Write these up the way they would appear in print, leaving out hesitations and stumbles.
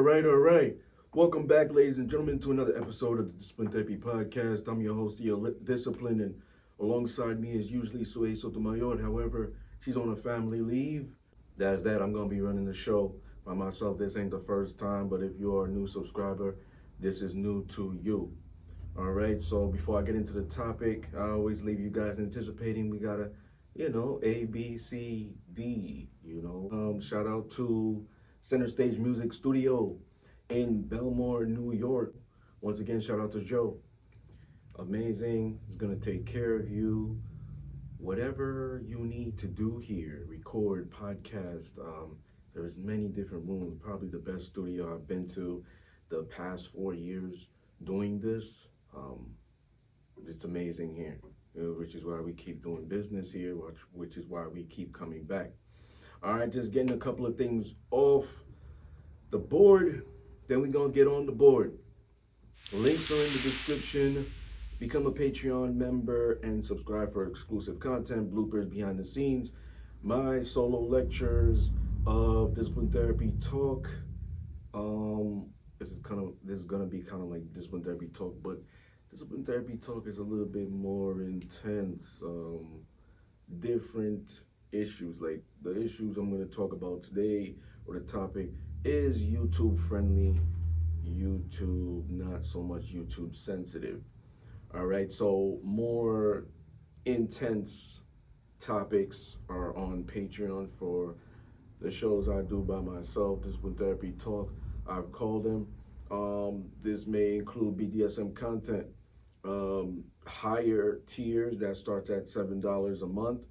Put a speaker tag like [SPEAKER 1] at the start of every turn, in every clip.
[SPEAKER 1] All right. Welcome back, ladies and gentlemen, to another episode of the Discipline Therapy Podcast. I'm your host, your Discipline, and alongside me is usually Sujey Sotomayor. However, she's on a family leave. That's that. I'm going to be running the show by myself. This ain't the first time, but if you are a new subscriber, this is new to you. All right. So before I get into the topic, I always leave you guys anticipating we got a, A, B, C, D, shout out to Center Stage Music Studio in Belmore, New York. Once again, shout out to Joe. Amazing. He's going to take care of you. Whatever you need to do here, record, podcast. There's many different rooms. Probably the best studio I've been to the past 4 years doing this. It's amazing here, which is why we keep doing business here, which is why we keep coming back. All right, just getting a couple of things off the board, then we're going to get on the board. Links are in the description. Become a Patreon member and subscribe for exclusive content, bloopers, behind the scenes, my solo lectures of Discipline Therapy Talk. This is gonna be kind of like Discipline Therapy Talk, but Discipline Therapy Talk is a little bit more intense, different issues. Like the issues I'm going to talk about today, or the topic, is YouTube friendly, YouTube not so much YouTube sensitive. All right, so more intense topics are on Patreon for the shows I do by myself. Discipline Therapy Talk, I've called them. This may include BDSM content, higher tiers that starts at $7 a month,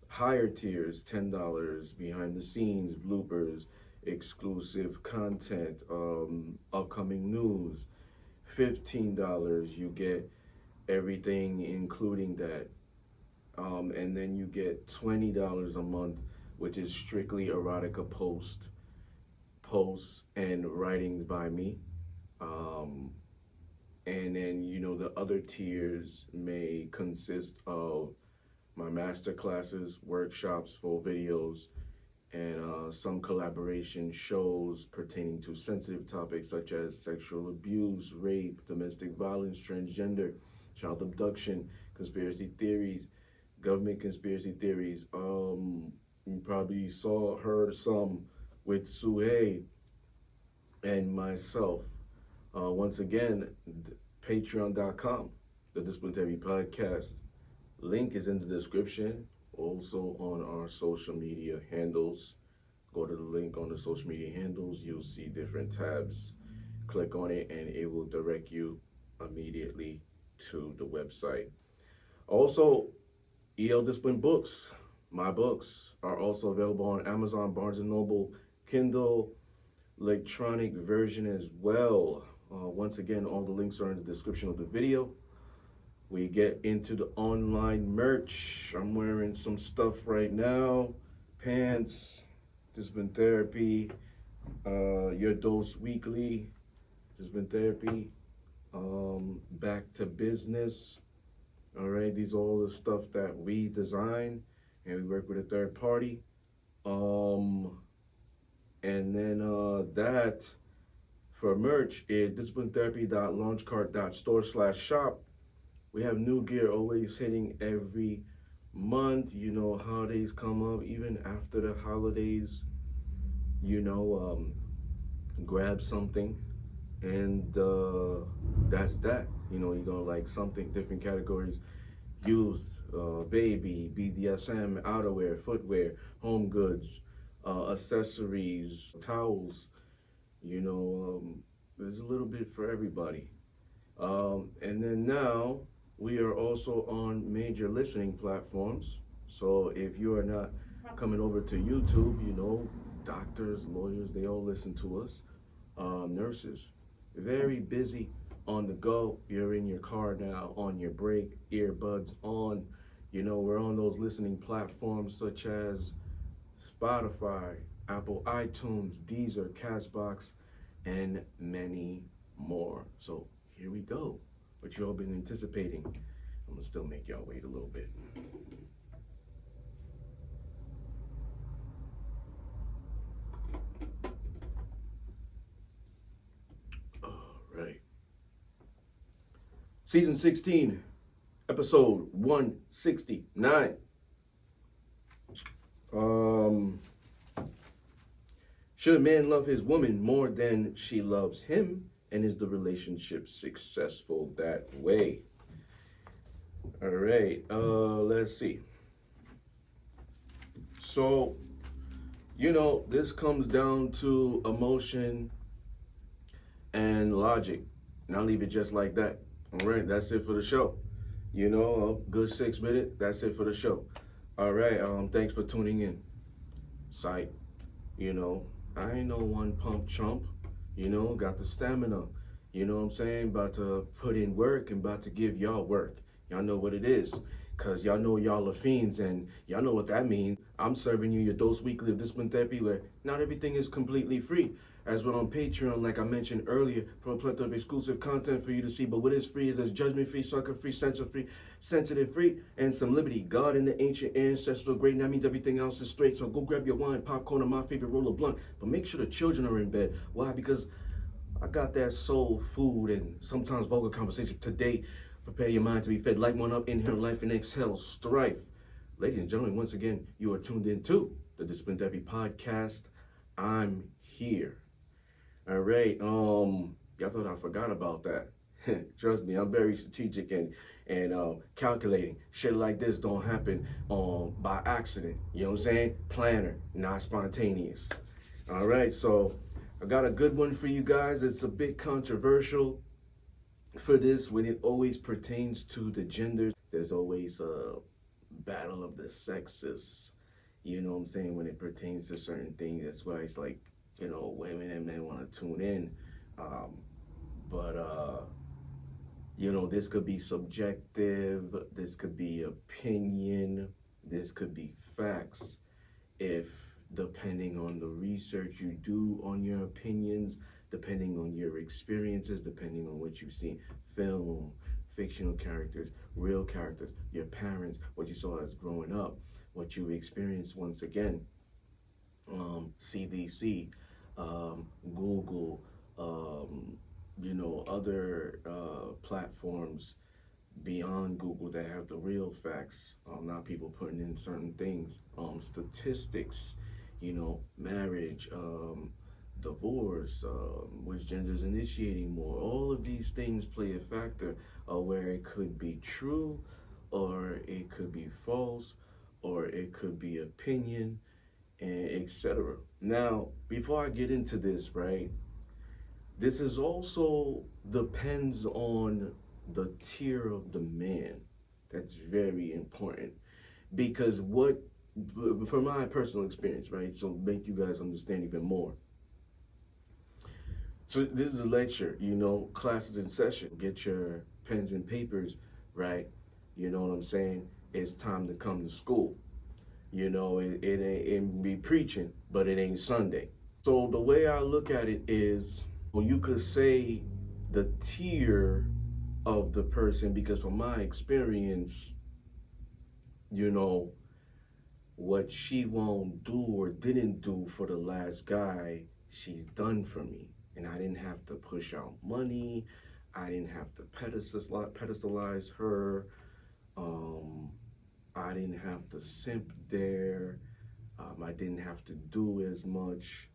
[SPEAKER 1] higher tiers $10, behind the scenes, bloopers, exclusive content, upcoming news. $15, you get everything including that, and then you get $20 a month, which is strictly erotica posts and writings by me. And then, the other tiers may consist of my master classes, workshops, full videos, and some collaboration shows pertaining to sensitive topics such as sexual abuse, rape, domestic violence, transgender, child abduction, conspiracy theories, government conspiracy theories. You probably heard some with Sujey and myself. Once again, patreon.com, the Discipline Therapy Podcast. Link is in the description. Also on our social media handles. Go to the link on the social media handles. You'll see different tabs. Click on it and it will direct you immediately to the website. Also, EL Discipline books. My books are also available on Amazon, Barnes & Noble, Kindle, electronic version as well. Once again, all the links are in the description of the video. We get into the online merch. I'm wearing some stuff right now. Pants, Discipline Therapy, Your Dose Weekly, Discipline Therapy, Back to Business. All right, these are all the stuff that we design and we work with a third party. And then that for merch is disciplinetherapy.launchcart.store/shop. We have new gear always hitting every month. Holidays come up, even after the holidays, grab something. And that's that. You're gonna like something, different categories: youth, baby, BDSM, outerwear, footwear, home goods, accessories, towels. There's a little bit for everybody. And then now we are also on major listening platforms. So if you are not coming over to YouTube, doctors, lawyers, they all listen to us. Nurses, very busy on the go. You're in your car now, on your break, earbuds on. We're on those listening platforms such as Spotify, Apple iTunes, Deezer, Castbox, and many more. So here we go. What you all been anticipating. I'm gonna still make y'all wait a little bit. Season 16, episode 169. Should a man love his woman more than she loves him? And is the relationship successful that way? All right, let's see. So, this comes down to emotion and logic. And I'll leave it just like that. All right, that's it for the show. A good 6 minutes, that's it for the show. All right, thanks for tuning in. Sight, I ain't no one pump chump, got the stamina, what I'm saying? About to put in work and about to give y'all work. Y'all know what it is, because y'all know y'all are fiends and y'all know what that means. I'm serving you your dose weekly of discipline therapy where not everything is completely free. As well on Patreon, like I mentioned earlier, for a plethora of exclusive content for you to see. But what is free is as judgment-free, sucker-free, censor-free, sensitive-free, and some liberty. God and the ancient ancestral great, and that means everything else is straight. So go grab your wine, popcorn, and my favorite roll of blunt. But make sure the children are in bed. Why? Because I got that soul food and sometimes vulgar conversation today. Prepare your mind to be fed. Light one up, inhale life, and exhale strife. Ladies and gentlemen, once again, you are tuned in to the Discipline Therapy Podcast. I'm here. All right, y'all thought I forgot about that. Trust me, I'm very strategic and calculating. Shit like this don't happen by accident. You know what I'm saying? Planner, not spontaneous. All right, so I got a good one for you guys. It's a bit controversial for this when it always pertains to the genders. There's always a battle of the sexes. You know what I'm saying? When it pertains to certain things, that's why it's like, women and men want to tune in. This could be subjective, this could be opinion, this could be facts. If depending on the research you do on your opinions, depending on your experiences, depending on what you've seen, film, fictional characters, real characters, your parents, what you saw as growing up, what you experienced once again, CDC, Google, other platforms beyond Google that have the real facts, not people putting in certain things, statistics, marriage, divorce, which gender is initiating more. All of these things play a factor where it could be true or it could be false or it could be opinion, and etc. Now, before I get into this, right, this is also depends on the tier of the man. That's very important because from my personal experience, right, so make you guys understand even more. So this is a lecture, classes in session. Get your pens and papers, right? You know what I'm saying? It's time to come to school. It ain't be preaching, but it ain't Sunday. So the way I look at it is, you could say the tier of the person, because from my experience, what she won't do or didn't do for the last guy, she's done for me. And I didn't have to push out money. I didn't have to pedestalize her. I didn't have to simp there. I didn't have to do as much,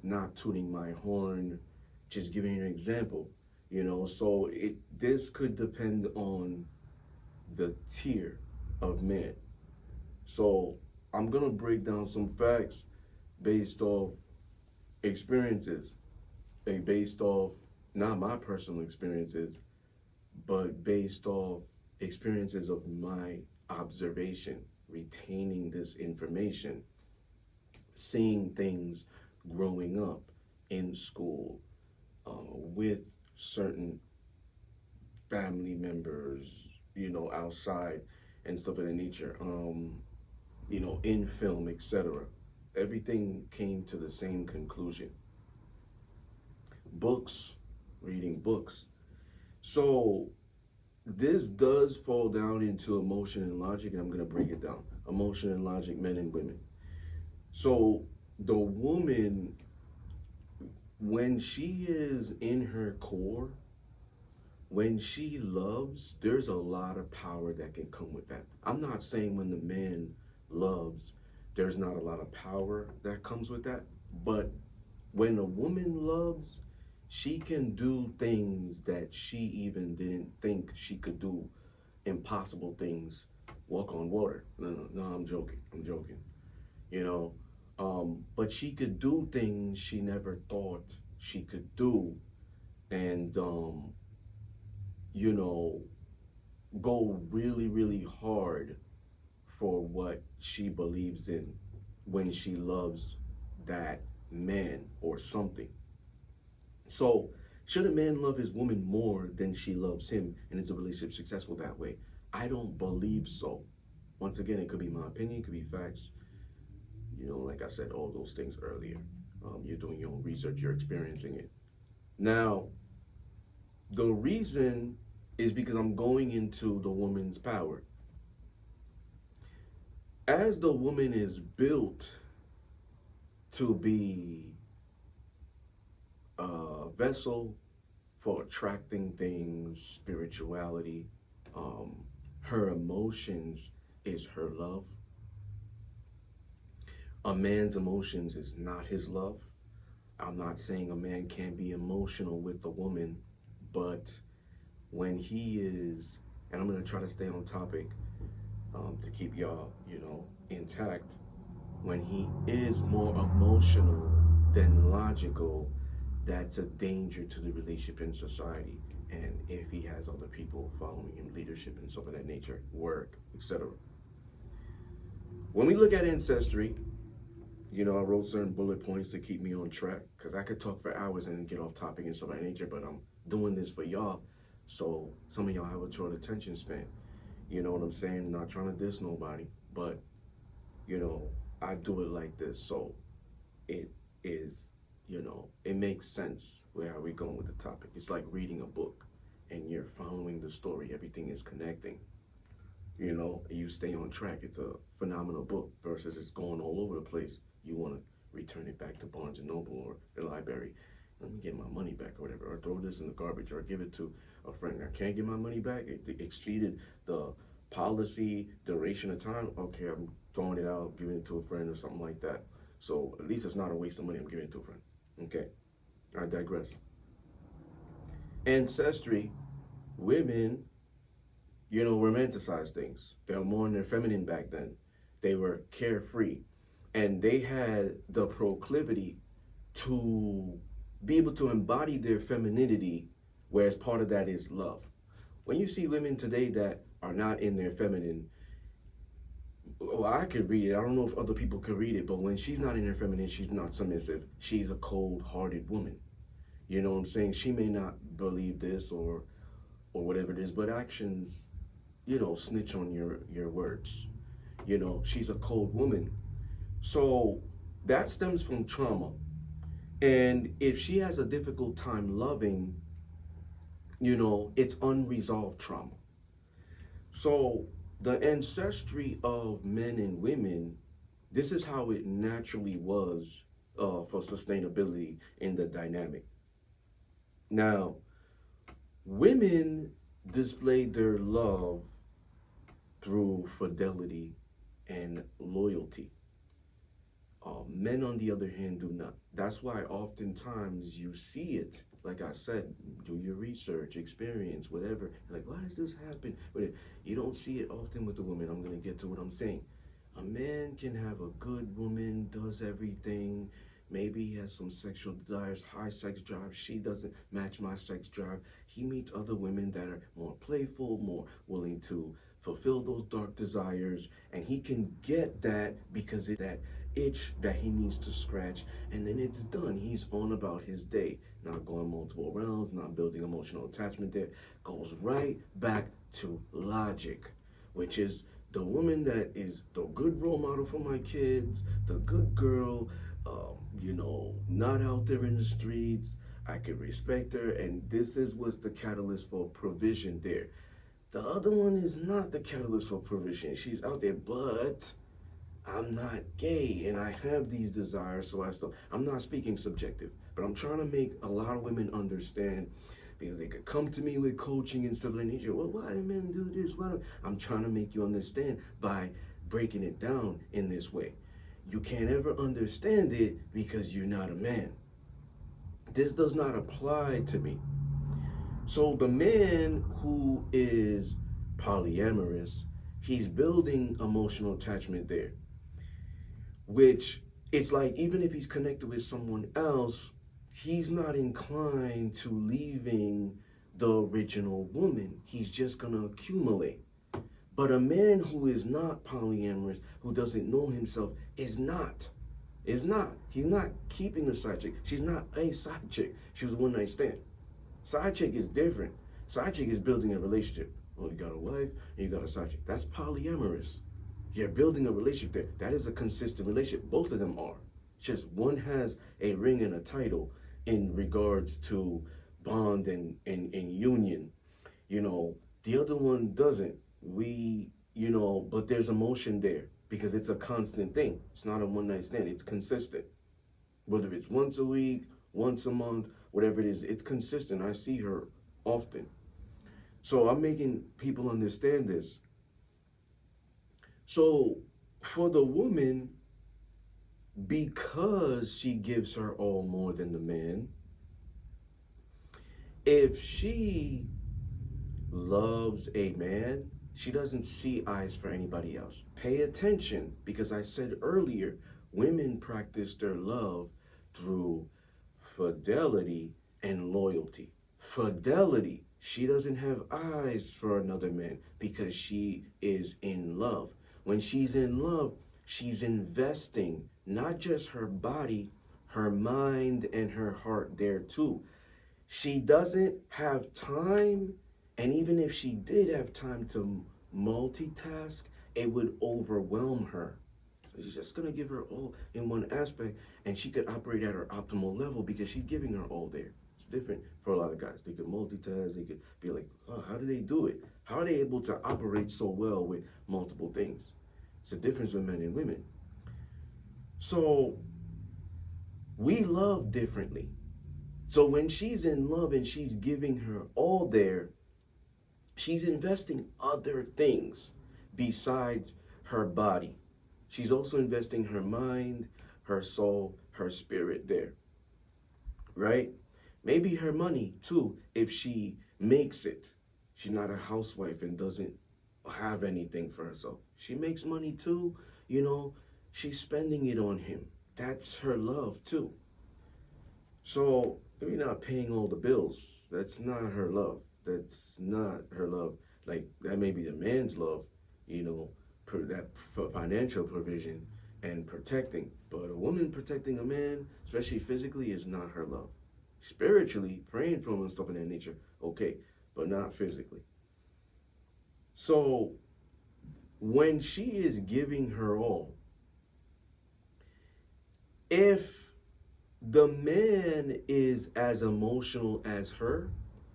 [SPEAKER 1] not tooting my horn, just giving you an example, so this could depend on the tier of men. So I'm gonna break down some facts based off experiences, and based off not my personal experiences, but based off experiences of my observation, retaining this information, seeing things growing up in school, with certain family members, outside and stuff of that nature, in film, etc. Everything came to the same conclusion. Books, reading books. So this does fall down into emotion and logic, and I'm going to break it down. Emotion and logic, men and women. So the woman, when she is in her core, when she loves, there's a lot of power that can come with that. I'm not saying when the man loves, there's not a lot of power that comes with that. But when a woman loves, she can do things that she even didn't think she could do, impossible things, walk on water. No, I'm joking. I'm joking. You know, but she could do things she never thought she could do, and you know, go really, really hard for what she believes in when she loves that man or something. So, should a man love his woman more than she loves him, and is the relationship successful that way? I don't believe so. Once again, it could be my opinion, it could be facts. You know, like I said, all those things earlier. You're doing your own research, you're experiencing it. Now, the reason is because I'm going into the woman's power. As the woman is built to be a vessel for attracting things, spirituality, her emotions is her love. A man's emotions is not his love. I'm not saying a man can't be emotional with a woman, but when he is, and I'm going to try to stay on topic to keep y'all, intact, when he is more emotional than logical, that's a danger to the relationship in society. And if he has other people following him, leadership and stuff of that nature, work, etc. When we look at ancestry, I wrote certain bullet points to keep me on track, because I could talk for hours and get off topic and stuff of that nature, but I'm doing this for y'all, so some of y'all have a short attention span. You know what I'm saying? I'm not trying to diss nobody, but, I do it like this, so it is, it makes sense where are we going with the topic. It's like reading a book, and you're following the story. Everything is connecting. You stay on track. It's a phenomenal book versus it's going all over the place. You want to return it back to Barnes & Noble or the library. Let me get my money back or whatever, or throw this in the garbage or give it to a friend. I can't get my money back. It exceeded the policy duration of time. Okay, I'm throwing it out, giving it to a friend or something like that. So at least it's not a waste of money. I'm giving it to a friend. Okay, I digress. Ancestry, women, romanticize things. They were more in their feminine back then. They were carefree, and they had the proclivity to be able to embody their femininity, whereas part of that is love. When you see women today that are not in their feminine, well, I could read it. I don't know if other people could read it, but when she's not in her feminine, she's not submissive. She's a cold-hearted woman. You know what I'm saying? She may not believe this or whatever it is, but actions, snitch on your words. She's a cold woman. So that stems from trauma. And if she has a difficult time loving, it's unresolved trauma. So the ancestry of men and women, this is how it naturally was for sustainability in the dynamic. Now, women displayed their love through fidelity and loyalty. Men, on the other hand, do not. That's why oftentimes you see it. Like I said, do your research, experience, whatever. Like, why does this happen? But you don't see it often with the women. I'm going to get to what I'm saying. A man can have a good woman, does everything. Maybe he has some sexual desires, high sex drive. She doesn't match my sex drive. He meets other women that are more playful, more willing to fulfill those dark desires. And he can get that because of that itch that he needs to scratch, and then it's done. He's on about his day, not going multiple rounds, not building emotional attachment there. Goes right back to logic, which is the woman that is the good role model for my kids, the good girl, not out there in the streets. I can respect her, and this is what's the catalyst for provision there. The other one is not the catalyst for provision. She's out there, but I'm not gay and I have these desires, so I'm not speaking subjective, but I'm trying to make a lot of women understand, because they could come to me with coaching and stuff like that. Well, why do men do this? I'm trying to make you understand by breaking it down in this way. You can't ever understand it because you're not a man. This does not apply to me. So the man who is polyamorous, he's building emotional attachment there, which it's like even if he's connected with someone else, he's not inclined to leaving the original woman. He's just going to accumulate. But a man who is not polyamorous, who doesn't know himself, is not. He's not keeping the side chick. She's not a side chick. She was a one-night stand. Side chick is different. Side chick is building a relationship. Oh, you got a wife and you got a side chick. That's polyamorous. You're building a relationship there. That is a consistent relationship. Both of them are. It's just one has a ring and a title in regards to bond and union. You know, the other one doesn't. But there's emotion there because it's a constant thing. It's not a one-night stand. It's consistent. Whether it's once a week, once a month, whatever it is, it's consistent. I see her often. So I'm making people understand this. So for the woman, because she gives her all more than the man, if she loves a man, she doesn't see eyes for anybody else. Pay attention, because I said earlier, women practice their love through fidelity and loyalty. Fidelity, she doesn't have eyes for another man because she is in love. When she's in love, she's investing not just her body, her mind, and her heart there too. She doesn't have time, and even if she did have time to multitask, it would overwhelm her. So she's just going to give her all in one aspect, and she could operate at her optimal level because she's giving her all there. It's different for a lot of guys. They could multitask. They could be like, oh, how do they do it? How are they able to operate so well with multiple things? It's a difference with men and women. So we love differently. So when she's in love and she's giving her all there, she's investing other things besides her body. She's also investing her mind, her soul, her spirit there, right? Maybe her money too, if she makes it. She's not a housewife and doesn't have anything for herself. She makes money too, she's spending it on him. That's her love too. So if you're not paying all the bills, that's not her love. That's not her love. Like, that may be the man's love, that financial provision and protecting. But a woman protecting a man, especially physically, is not her love. Spiritually, praying for him and stuff of that nature, okay, but not physically. So when she is giving her all, if the man is as emotional as her,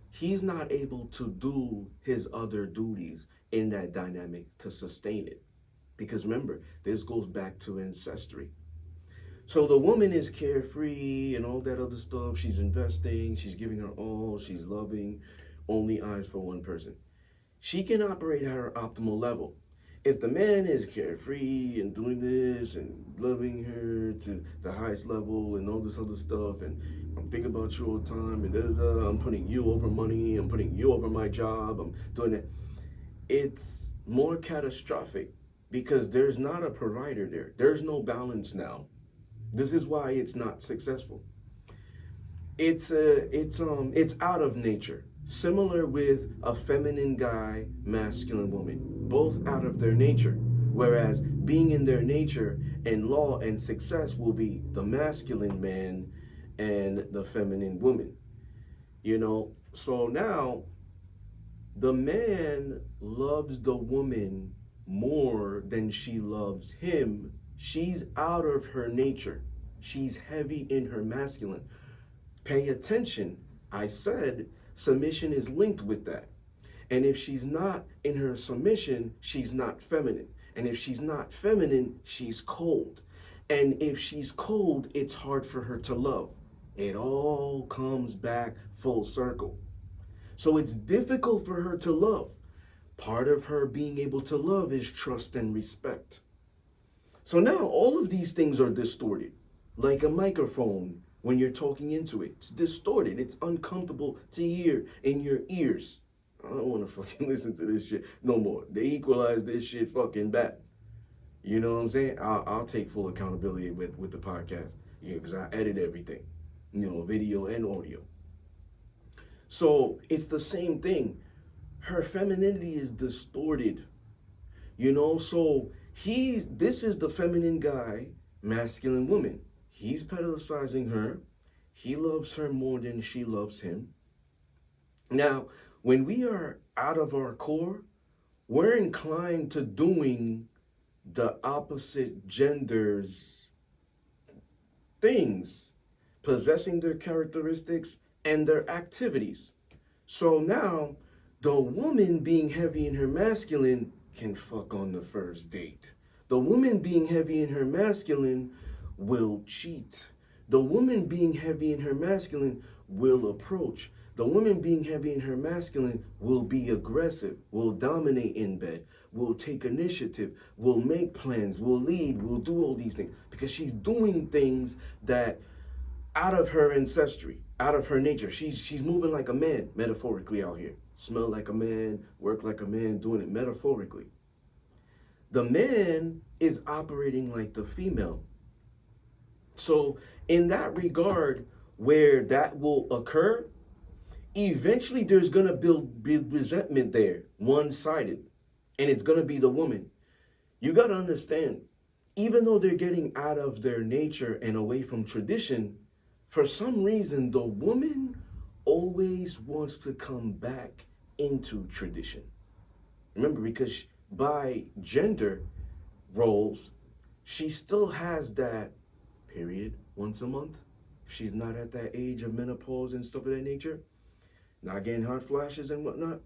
[SPEAKER 1] he's not able to do his other duties in that dynamic to sustain it. Because remember, this goes back to ancestry. So the woman is carefree and all that other stuff. She's investing, she's giving her all, she's loving, only eyes for one person. She can operate at her optimal level. If the man is carefree and doing this and loving her to the highest level and all this other stuff, and I'm thinking about you all the time, and I'm putting you over money, I'm putting you over my job, I'm doing that, it's more catastrophic because there's not a provider there. There's no balance now. This is why it's not successful. It's out of nature. Similar with a feminine guy, masculine woman, both out of their nature. Whereas being in their nature and law and success will be the masculine man and the feminine woman. So now the man loves the woman more than she loves him. She's out of her nature. She's heavy in her masculine. Pay attention. I said submission is linked with that. And if she's not in her submission, she's not feminine. And if she's not feminine, she's cold. And if she's cold, it's hard for her to love. It all comes back full circle. So it's difficult for her to love. Part of her being able to love is trust and respect. So now all of these things are distorted, like a microphone when you're talking into it. It's distorted. It's uncomfortable to hear in your ears. I don't want to fucking listen to this shit no more. They equalize this shit fucking bad. You know what I'm saying? I'll take full accountability with the podcast. Yeah, because I edit everything, video and audio. So it's the same thing. Her femininity is distorted, so this is the feminine guy, masculine woman. He's pedestalizing her. He loves her more than she loves him. Now, when we are out of our core, we're inclined to doing the opposite gender's things, possessing their characteristics and their activities. So now, the woman being heavy in her masculine can fuck on the first date. The woman being heavy in her masculine will cheat. The woman being heavy in her masculine will approach. The woman being heavy in her masculine will be aggressive, will dominate in bed, will take initiative, will make plans, will lead, will do all these things because she's doing things that out of her ancestry, out of her nature. She's moving like a man, metaphorically out here. Smell like a man, work like a man, doing it metaphorically. The man is operating like the female. So in that regard, where that will occur, eventually there's going to be resentment there, one-sided, and it's going to be the woman. You got to understand, even though they're getting out of their nature and away from tradition, for some reason, the woman always wants to come back into tradition. Remember, because by gender roles, she still has that period once a month. If she's not at that age of menopause and stuff of that nature, not getting hot flashes and whatnot,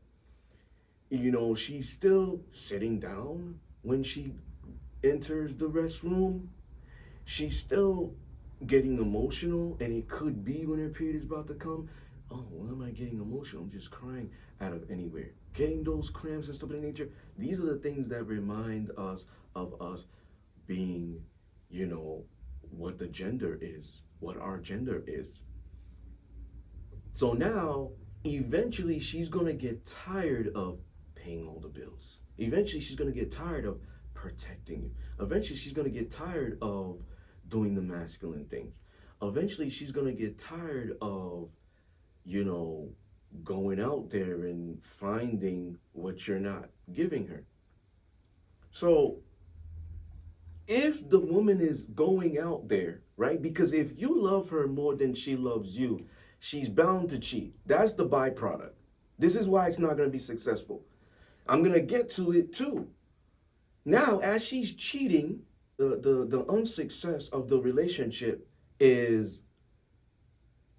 [SPEAKER 1] she's still sitting down when she enters the restroom. She's still getting emotional, and it could be when her period is about to come. Oh, why am I getting emotional? I'm just crying out of anywhere. Getting those cramps and stuff of that nature. These are the things that remind us of us being, what the gender is, what our gender is. So now, eventually, she's going to get tired of paying all the bills. Eventually, she's going to get tired of protecting you. Eventually, she's going to get tired of doing the masculine things. Eventually, she's going to get tired of, going out there and finding what you're not giving her. So if the woman is going out there, right? Because if you love her more than she loves you, she's bound to cheat. That's the byproduct. This is why it's not going to be successful. I'm going to get to it too. Now, as she's cheating, the unsuccess of the relationship is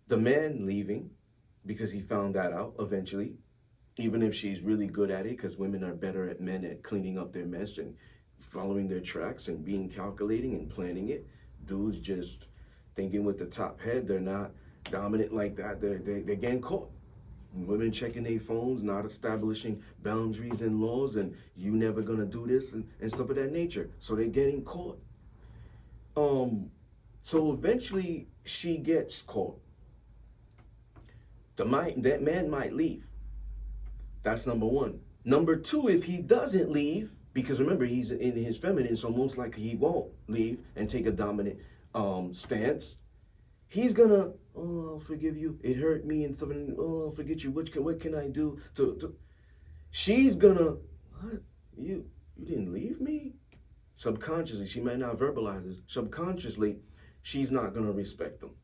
[SPEAKER 1] the man leaving because he found that out eventually, even if she's really good at it, because women are better at men at cleaning up their mess and following their tracks and being calculating and planning it. Dudes just thinking with the top head. They're not dominant like that. They're getting caught. Women checking their phones, not establishing boundaries and laws, and you never gonna do this and stuff of that nature. So they're getting caught. So eventually she gets caught. That man might leave. That's number one. Number two, if he doesn't leave, because remember, he's in his feminine, so most likely he won't leave and take a dominant stance. He's gonna, oh, I'll forgive you. It hurt me and stuff. And, oh, I'll forget you. What can I do to? She's gonna, what? You didn't leave me? Subconsciously, she might not verbalize it. Subconsciously, she's not gonna respect them.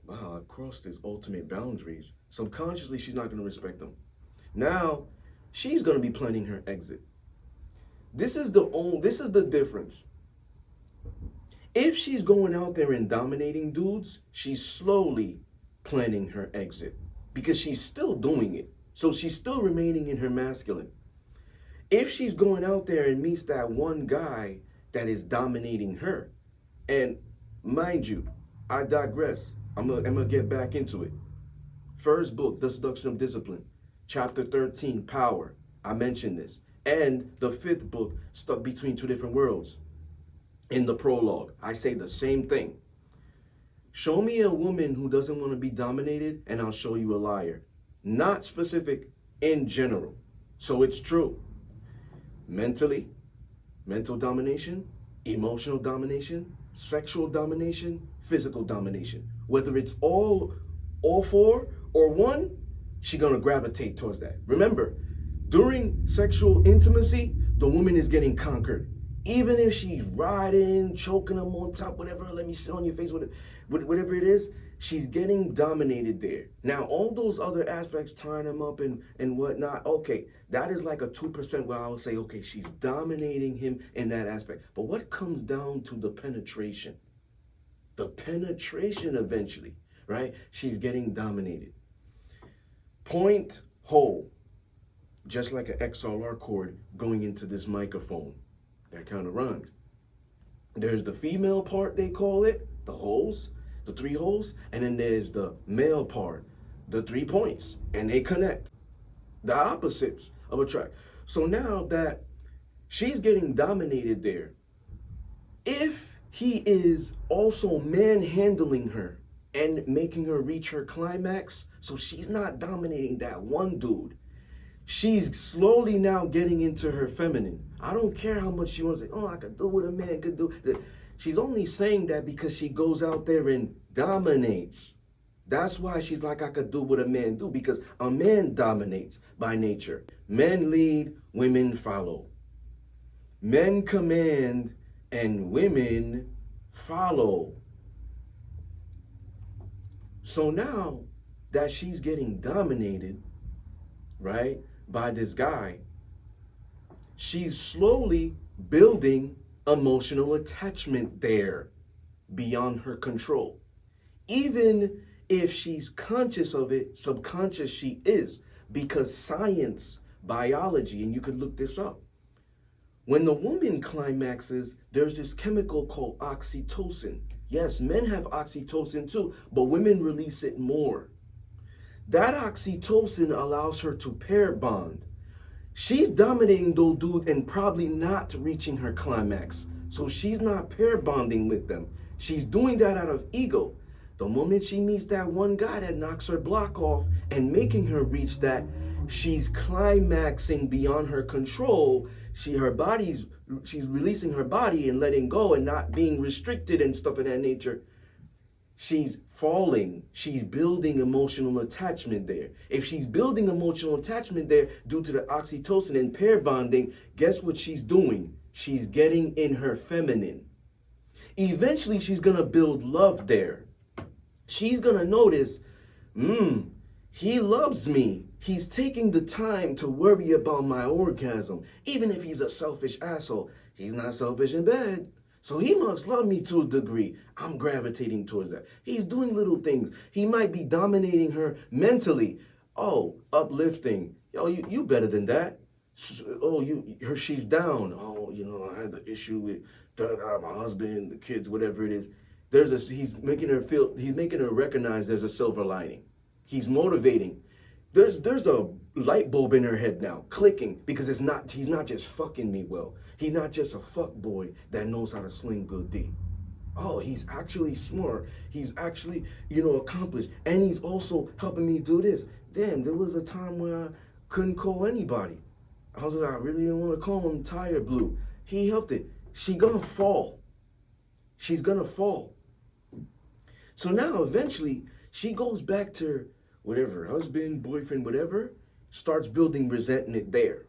[SPEAKER 1] Wow, I crossed his ultimate boundaries. Subconsciously, she's not gonna respect them. Now, she's gonna be planning her exit. This is the difference. If she's going out there and dominating dudes, she's slowly planning her exit because she's still doing it. So she's still remaining in her masculine. If she's going out there and meets that one guy that is dominating her, and mind you, I digress. I'm gonna get back into it. First book, The Seduction of Discipline, chapter 13, power. I mentioned this. And the 5th book, stuck between two different worlds. In the prologue, I say the same thing. Show me a woman who doesn't want to be dominated, and I'll show you a liar. Not specific, in general. So it's true. Mentally, mental domination, emotional domination, sexual domination, physical domination. Whether it's all four or one, she's gonna gravitate towards that. Remember, during sexual intimacy, the woman is getting conquered. Even if she's riding, choking them on top, whatever, let me sit on your face, whatever it is, she's getting dominated there. Now, all those other aspects, tying them up and whatnot, okay, that is like a 2% where I would say, okay, she's dominating him in that aspect. But what comes down to the penetration? The penetration eventually, right? She's getting dominated. Point hole, just like an XLR cord going into this microphone. That kind of rhymed. There's the female part, they call it, the holes, the 3 holes, and then there's the male part, the 3 points, and they connect. The opposites of a track. So now that she's getting dominated there, if he is also manhandling her and making her reach her climax, so she's not dominating that one dude, she's slowly now getting into her feminine. I don't care how much she wants to say, oh, I could do what a man could do. She's only saying that because she goes out there and dominates. That's why she's like, I could do what a man do, because a man dominates by nature. Men lead, women follow. Men command and women follow. So now that she's getting dominated, right, by this guy, she's slowly building emotional attachment there beyond her control. Even if she's conscious of it, subconscious she is, because science, biology, and you could look this up. When the woman climaxes, there's this chemical called oxytocin. Yes, men have oxytocin too, but women release it more. That oxytocin allows her to pair bond. She's dominating those dudes and probably not reaching her climax. So she's not pair bonding with them. She's doing that out of ego. The moment she meets that one guy that knocks her block off and making her reach that, she's climaxing beyond her control. She's releasing her body and letting go and not being restricted and stuff of that nature. She's falling. She's building emotional attachment there. If she's building emotional attachment there due to the oxytocin and pair bonding, guess what she's doing? She's getting in her feminine. Eventually, she's going to build love there. She's going to notice, he loves me. He's taking the time to worry about my orgasm. Even if he's a selfish asshole, he's not selfish in bed. So he must love me to a degree. I'm gravitating towards that. He's doing little things. He might be dominating her mentally. Oh, uplifting. Yo, you better than that. Oh, she's down. Oh, I had the issue with my husband, the kids, whatever it is. He's making her recognize there's a silver lining. He's motivating. There's a light bulb in her head now, clicking, because he's not just fucking me well. He's not just a fuck boy that knows how to sling good D. Oh, he's actually smart. He's actually, accomplished. And he's also helping me do this. Damn, there was a time where I couldn't call anybody. I was like, I really didn't want to call him tire blue. He helped it. She's gonna fall. She's gonna fall. So now eventually she goes back to whatever, husband, boyfriend, whatever, starts building resentment there.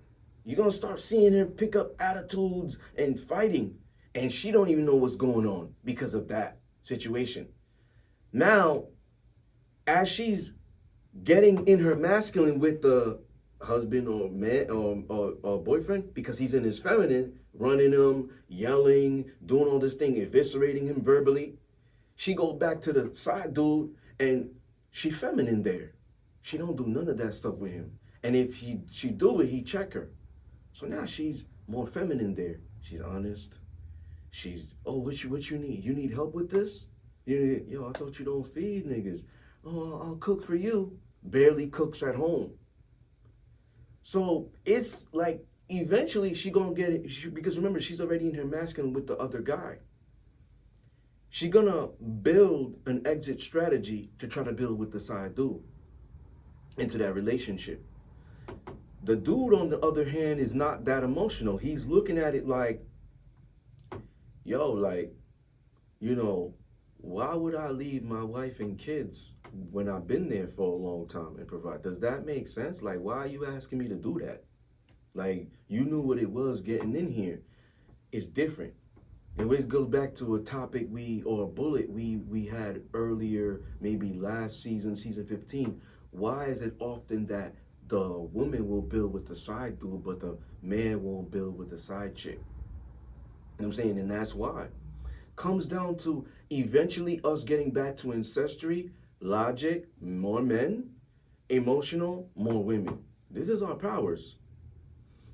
[SPEAKER 1] You're going to start seeing her pick up attitudes and fighting. And she don't even know what's going on because of that situation. Now, as she's getting in her masculine with the husband or man or boyfriend, because he's in his feminine, running him, yelling, doing all this thing, eviscerating him verbally, she goes back to the side dude and she feminine there. She don't do none of that stuff with him. And if she do it, he check her. So now she's more feminine there. She's honest. She's, oh, what you need? You need help with this? Yo, I thought you don't feed niggas. Oh, I'll cook for you. Barely cooks at home. So it's like eventually she gonna get it because remember she's already in her masculine with the other guy. She gonna build an exit strategy to try to build with the side dude into that relationship. The dude, on the other hand, is not that emotional. He's looking at it like, yo, like, you know, why would I leave my wife and kids when I've been there for a long time and provide? Does that make sense? Like, why are you asking me to do that? Like, you knew what it was getting in here. It's different. And this goes back to a topic or a bullet we had earlier, maybe last season, season 15. Why is it often that the woman will build with the side dude, but the man won't build with the side chick? You know what I'm saying? And that's why. Comes down to eventually us getting back to ancestry, logic, more men, emotional, more women. This is our powers.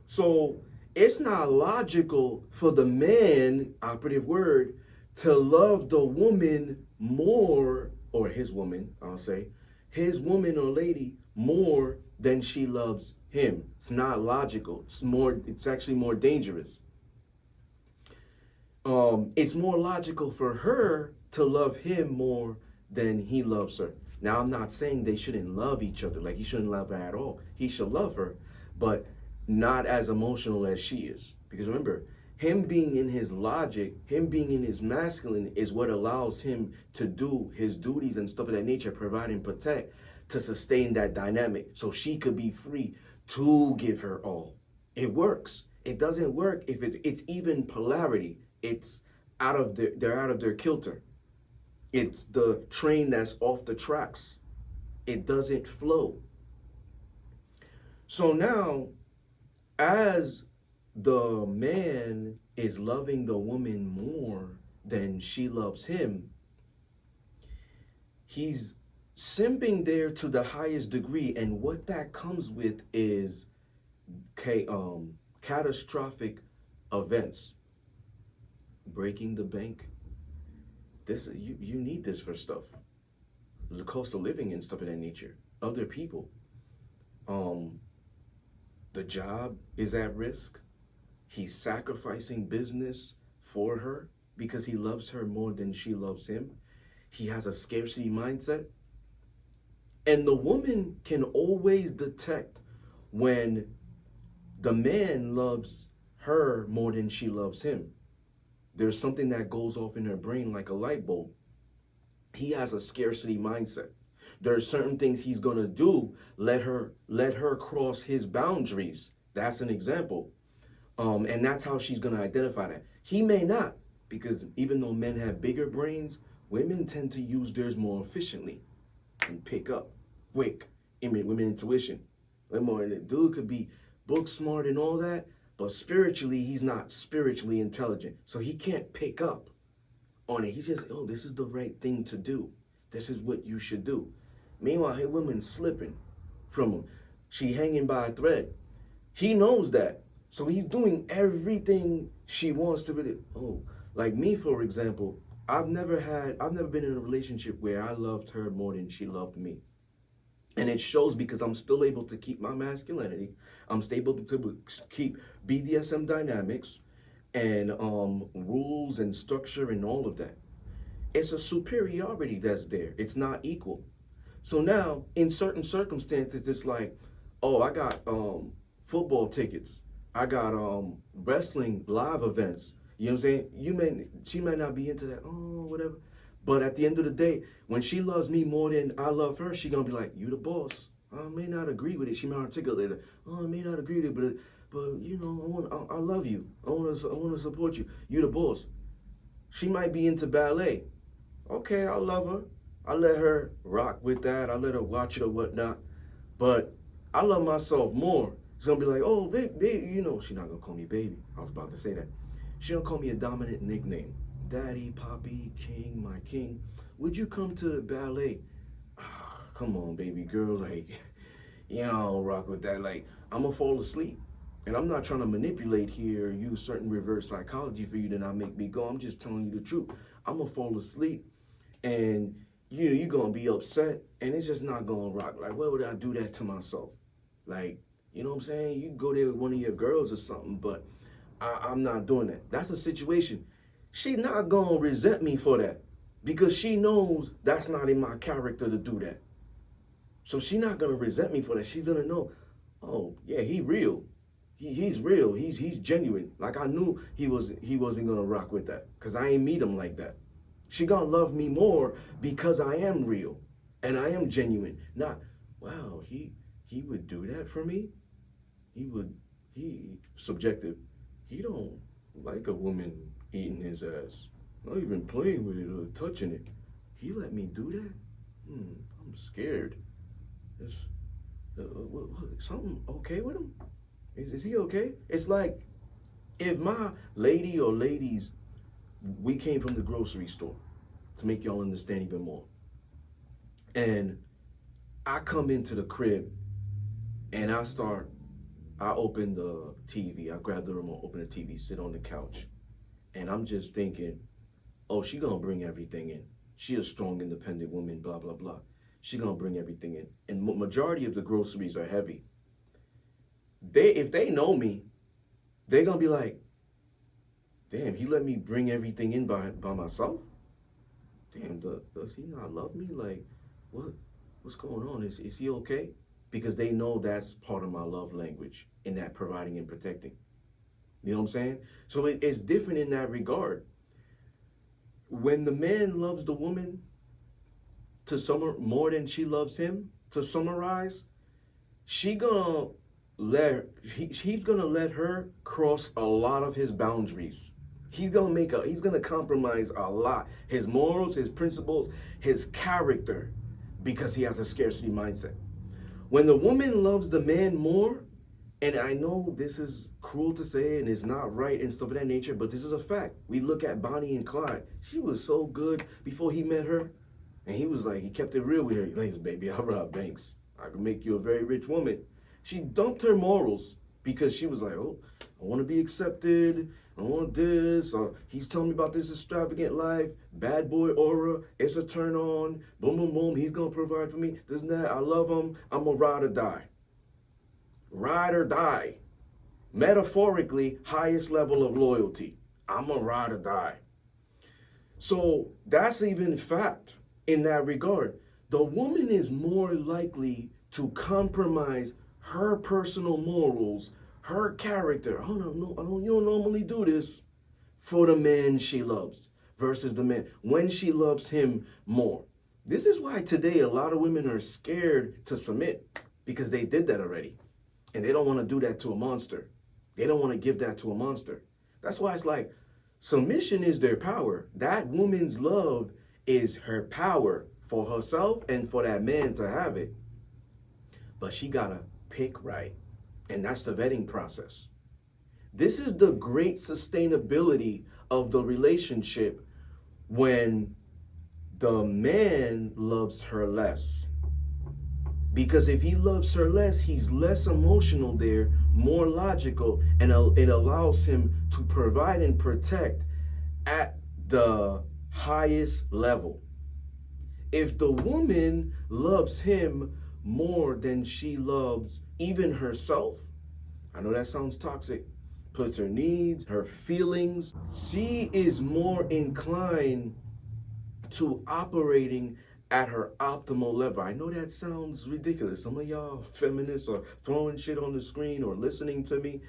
[SPEAKER 1] So it's not logical for the man, operative word, to love the woman more, or his woman, I'll say, his woman or lady more than she loves him. It's not logical. It's actually more dangerous. It's more logical for her to love him more than he loves her. Now, I'm not saying they shouldn't love each other. Like, he shouldn't love her at all. He should love her, but not as emotional as she is. Because remember, him being in his logic, him being in his masculine is what allows him to do his duties and stuff of that nature, provide and protect, to sustain that dynamic so she could be free to give her all. It works. It doesn't work if it's even polarity. It's they're out of their kilter. It's the train that's off the tracks. It doesn't flow. So now, as the man is loving the woman more than she loves him, he's simping there to the highest degree. And what that comes with is catastrophic events. Breaking the bank. You need this for stuff. The cost of living and stuff of that nature. Other people. The job is at risk. He's sacrificing business for her because he loves her more than she loves him. He has a scarcity mindset. And the woman can always detect when the man loves her more than she loves him. There's something that goes off in her brain like a light bulb. He has a scarcity mindset. There are certain things he's gonna do. Let her cross his boundaries. That's an example. And that's how she's gonna identify that. He may not, because even though men have bigger brains, women tend to use theirs more efficiently and pick up quick. Women intuition. The dude could be book smart and all that, but spiritually, he's not spiritually intelligent. So he can't pick up on it. He's just, oh, this is the right thing to do. This is what you should do. Meanwhile, his woman's slipping from him. She hanging by a thread. He knows that. So he's doing everything she wants to really, like me, for example, I've never been in a relationship where I loved her more than she loved me. And it shows because I'm still able to keep my masculinity. I'm still able to keep BDSM dynamics and rules and structure and all of that. It's a superiority that's there. It's not equal. So now, in certain circumstances, it's like, oh, I got football tickets. I got wrestling live events. You know what I'm saying? She might not be into that, whatever. But at the end of the day, when she loves me more than I love her, she gonna be like, you the boss. I may not agree with it. She may articulate it. I may not agree with it, but you know, I love you. I wanna support you. You the boss. She might be into ballet. Okay, I love her. I let her rock with that. I let her watch it or whatnot. But I love myself more. It's gonna be like, oh, baby, you know, she's not gonna call me baby. I was about to say that. She don't call me a dominant nickname. Daddy, Poppy, King, my king. Would you come to ballet? Come on, baby girl. Like, I don't rock with that. Like, I'm gonna fall asleep. And I'm not trying to manipulate here or use certain reverse psychology for you to not make me go. I'm just telling you the truth. I'm gonna fall asleep and you're gonna be upset and it's just not gonna rock. Like, why would I do that to myself? Like, You know what I'm saying? You can go there with one of your girls or something, but I'm not doing that. That's a situation. She not gonna resent me for that because she knows that's not in my character to do that. So she not gonna resent me for that. She's gonna know, oh yeah, he real. He's real. He's genuine. Like I knew he wasn't gonna rock with that because I ain't meet him like that. She gonna love me more because I am real and I am genuine. Not, wow, he would do that for me. He subjective. He don't like a woman eating his ass. Not even playing with it or touching it. He let me do that? I'm scared. Is something okay with him? Is he okay? It's like if my lady or ladies, we came from the grocery store, to make y'all understand even more. And I come into the crib and I open the TV, I grab the remote, open the TV, sit on the couch. And I'm just thinking, oh, she gonna bring everything in. She a strong, independent woman, blah, blah, blah. She gonna bring everything in. And majority of the groceries are heavy. If they know me, they gonna be like, damn, he let me bring everything in by myself? Damn, does he not love me? Like, what's going on? Is he okay? Because they know that's part of my love language, in that providing and protecting. You know what I'm saying? So it's different in that regard. When the man loves the woman more than she loves him, to summarize, he's gonna let her cross a lot of his boundaries. He's gonna compromise a lot. His morals, his principles, his character, because he has a scarcity mindset. When the woman loves the man more, and I know this is cruel to say and it's not right and stuff of that nature, but this is a fact. We look at Bonnie and Clyde. She was so good before he met her. And he was like, he kept it real with her. Ladies, baby, I'll rob banks. I can make you a very rich woman. She dumped her morals because she was like, oh, I want to be accepted. I want this. He's telling me about this extravagant life. Bad boy aura. It's a turn on. Boom, boom, boom. He's going to provide for me. This and that. I love him. I'm a ride or die. Ride or die. Metaphorically, highest level of loyalty. I'm a ride or die. So that's even fact in that regard. The woman is more likely to compromise her personal morals, her character. Oh no, you don't normally do this for the man she loves versus the man when she loves him more. This is why today a lot of women are scared to submit because they did that already. And they don't want to do that to a monster. They don't want to give that to a monster. That's why it's like submission is their power. That woman's love is her power for herself and for that man to have it. But she got to pick right. And that's the vetting process. This is the great sustainability of the relationship when the man loves her less. Because if he loves her less, he's less emotional there, more logical, and it allows him to provide and protect at the highest level. If the woman loves him more than she loves even herself, I know that sounds toxic, puts her needs, her feelings, she is more inclined to operating at her optimal level. I know that sounds ridiculous. Some of y'all feminists are throwing shit on the screen or listening to me.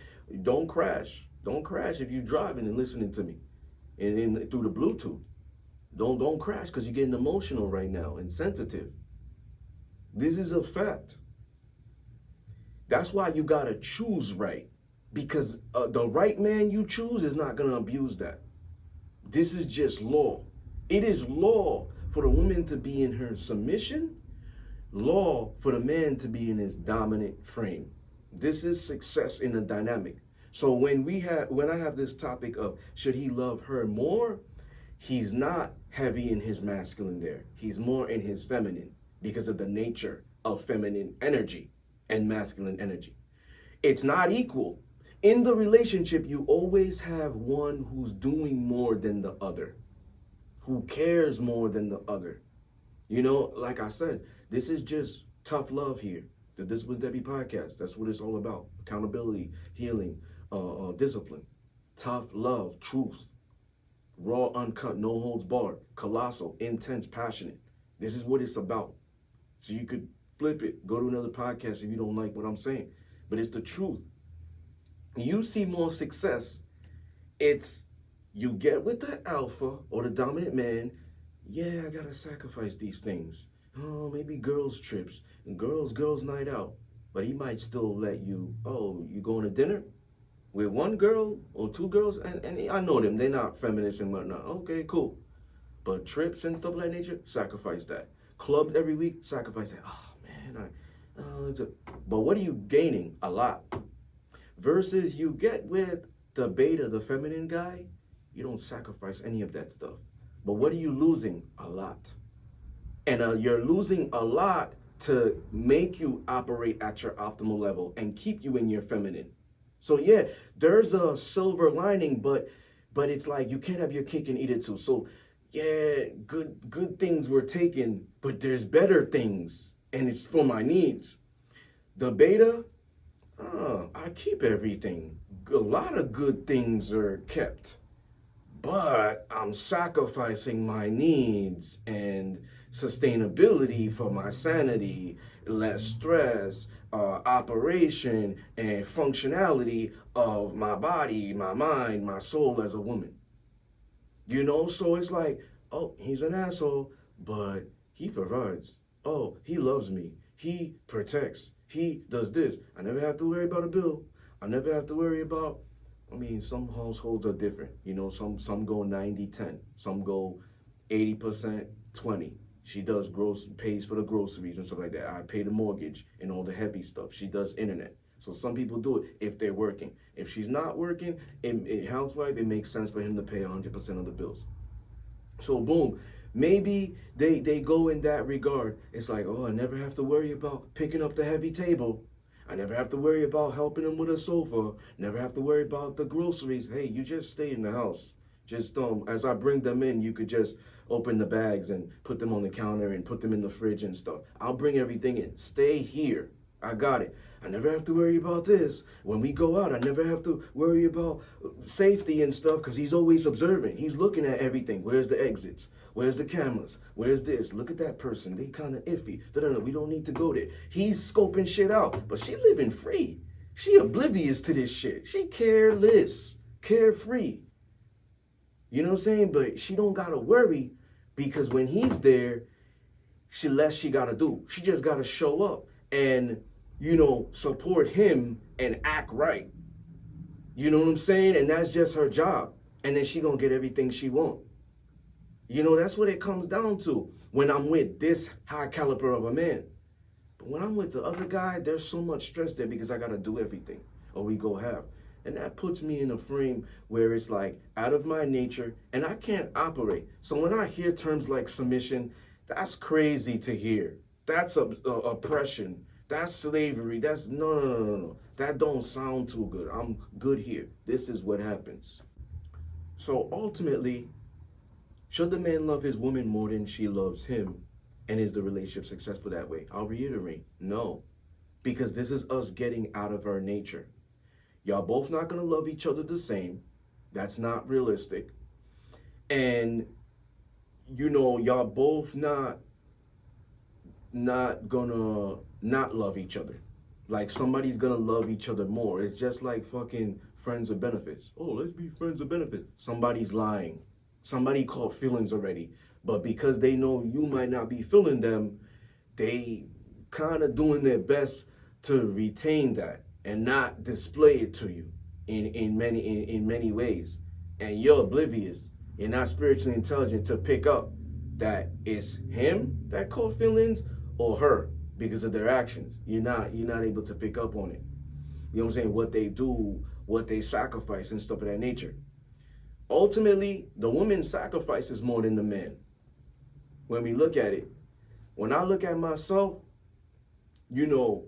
[SPEAKER 1] Don't crash. Don't crash if you're driving and listening to me and through the Bluetooth. Don't crash because you're getting emotional right now and sensitive. This is a fact. That's why you gotta choose right, because the right man you choose is not gonna abuse that. This is just law. It is law for the woman to be in her submission, law for the man to be in his dominant frame. This is success in a dynamic. So when I have this topic of should he love her more, he's not heavy in his masculine there. He's more in his feminine because of the nature of feminine energy and masculine energy. It's not equal. In the relationship, you always have one who's doing more than the other, who cares more than the other. You know, like I said, this is just tough love here. The Discipline Debbie podcast. That's what it's all about. Accountability, healing, discipline, tough love, truth, raw, uncut, no holds barred, colossal, intense, passionate. This is what it's about. So you could flip it, go to another podcast if you don't like what I'm saying. But it's the truth. You see more success. It's you get with the alpha or the dominant man. Yeah, I gotta sacrifice these things. Oh, maybe girls trips and girls night out. But he might still let you, oh, you going to dinner with one girl or two girls? And I know them, they're not feminists and whatnot. Okay, cool. But trips and stuff of that nature, sacrifice that. Clubs every week, sacrifice that. Oh, man, but what are you gaining? A lot. Versus you get with the beta, the feminine guy, you don't sacrifice any of that stuff. But what are you losing? A lot. And you're losing a lot to make you operate at your optimal level and keep you in your feminine. So yeah, there's a silver lining, but it's like you can't have your cake and eat it too. So yeah, good things were taken, but there's better things, and it's for my needs. The beta, I keep everything. A lot of good things are kept, but I'm sacrificing my needs and sustainability for my sanity, less stress, operation, and functionality of my body, my mind, my soul as a woman. You know, so it's like, oh, he's an asshole, but he provides. Oh, he loves me. He protects. He does this. I never have to worry about a bill. I never have to worry about, I mean, some households are different. You know, some go 90-10. Some go 80%, 20. She does pays for the groceries and stuff like that. I pay the mortgage and all the heavy stuff. She does internet. So some people do it if they're working. If she's not working, housewife, it makes sense for him to pay 100% of the bills. So boom, maybe they go in that regard. It's like, oh, I never have to worry about picking up the heavy table. I never have to worry about helping him with a sofa. Never have to worry about the groceries. Hey, you just stay in the house. Just as I bring them in, you could just open the bags and put them on the counter and put them in the fridge and stuff. I'll bring everything in. Stay here. I got it. I never have to worry about this. When we go out, I never have to worry about safety and stuff because he's always observing. He's looking at everything. Where's the exits? Where's the cameras? Where's this? Look at that person. They kind of iffy. We don't need to go there. He's scoping shit out, but she living free. She oblivious to this shit. She careless, carefree. You know what I'm saying? But she don't got to worry because when he's there, she got to do. She just got to show up and, you know, support him and act right. You know what I'm saying? And that's just her job. And then she going to get everything she want. You know, that's what it comes down to when I'm with this high caliber of a man. But when I'm with the other guy, there's so much stress there because I got to do everything or we go half. And that puts me in a frame where it's like out of my nature and I can't operate. So when I hear terms like submission, that's crazy to hear. That's oppression. That's slavery. That's no. That don't sound too good. I'm good here. This is what happens. So ultimately, should the man love his woman more than she loves him? And is the relationship successful that way? I'll reiterate, no. Because this is us getting out of our nature. Y'all both not going to love each other the same. That's not realistic. And, you know, y'all both not going to not love each other. Like somebody's going to love each other more. It's just like fucking friends with benefits. Oh, let's be friends with benefits. Somebody's lying. Somebody caught feelings already. But because they know you might not be feeling them, they kind of doing their best to retain that and not display it to you in many ways. And you're oblivious. You're not spiritually intelligent to pick up that it's him that caught feelings or her because of their actions. You're not able to pick up on it. You know what I'm saying? What they do, what they sacrifice and stuff of that nature. Ultimately, the woman sacrifices more than the man. When we look at it, when I look at myself, you know,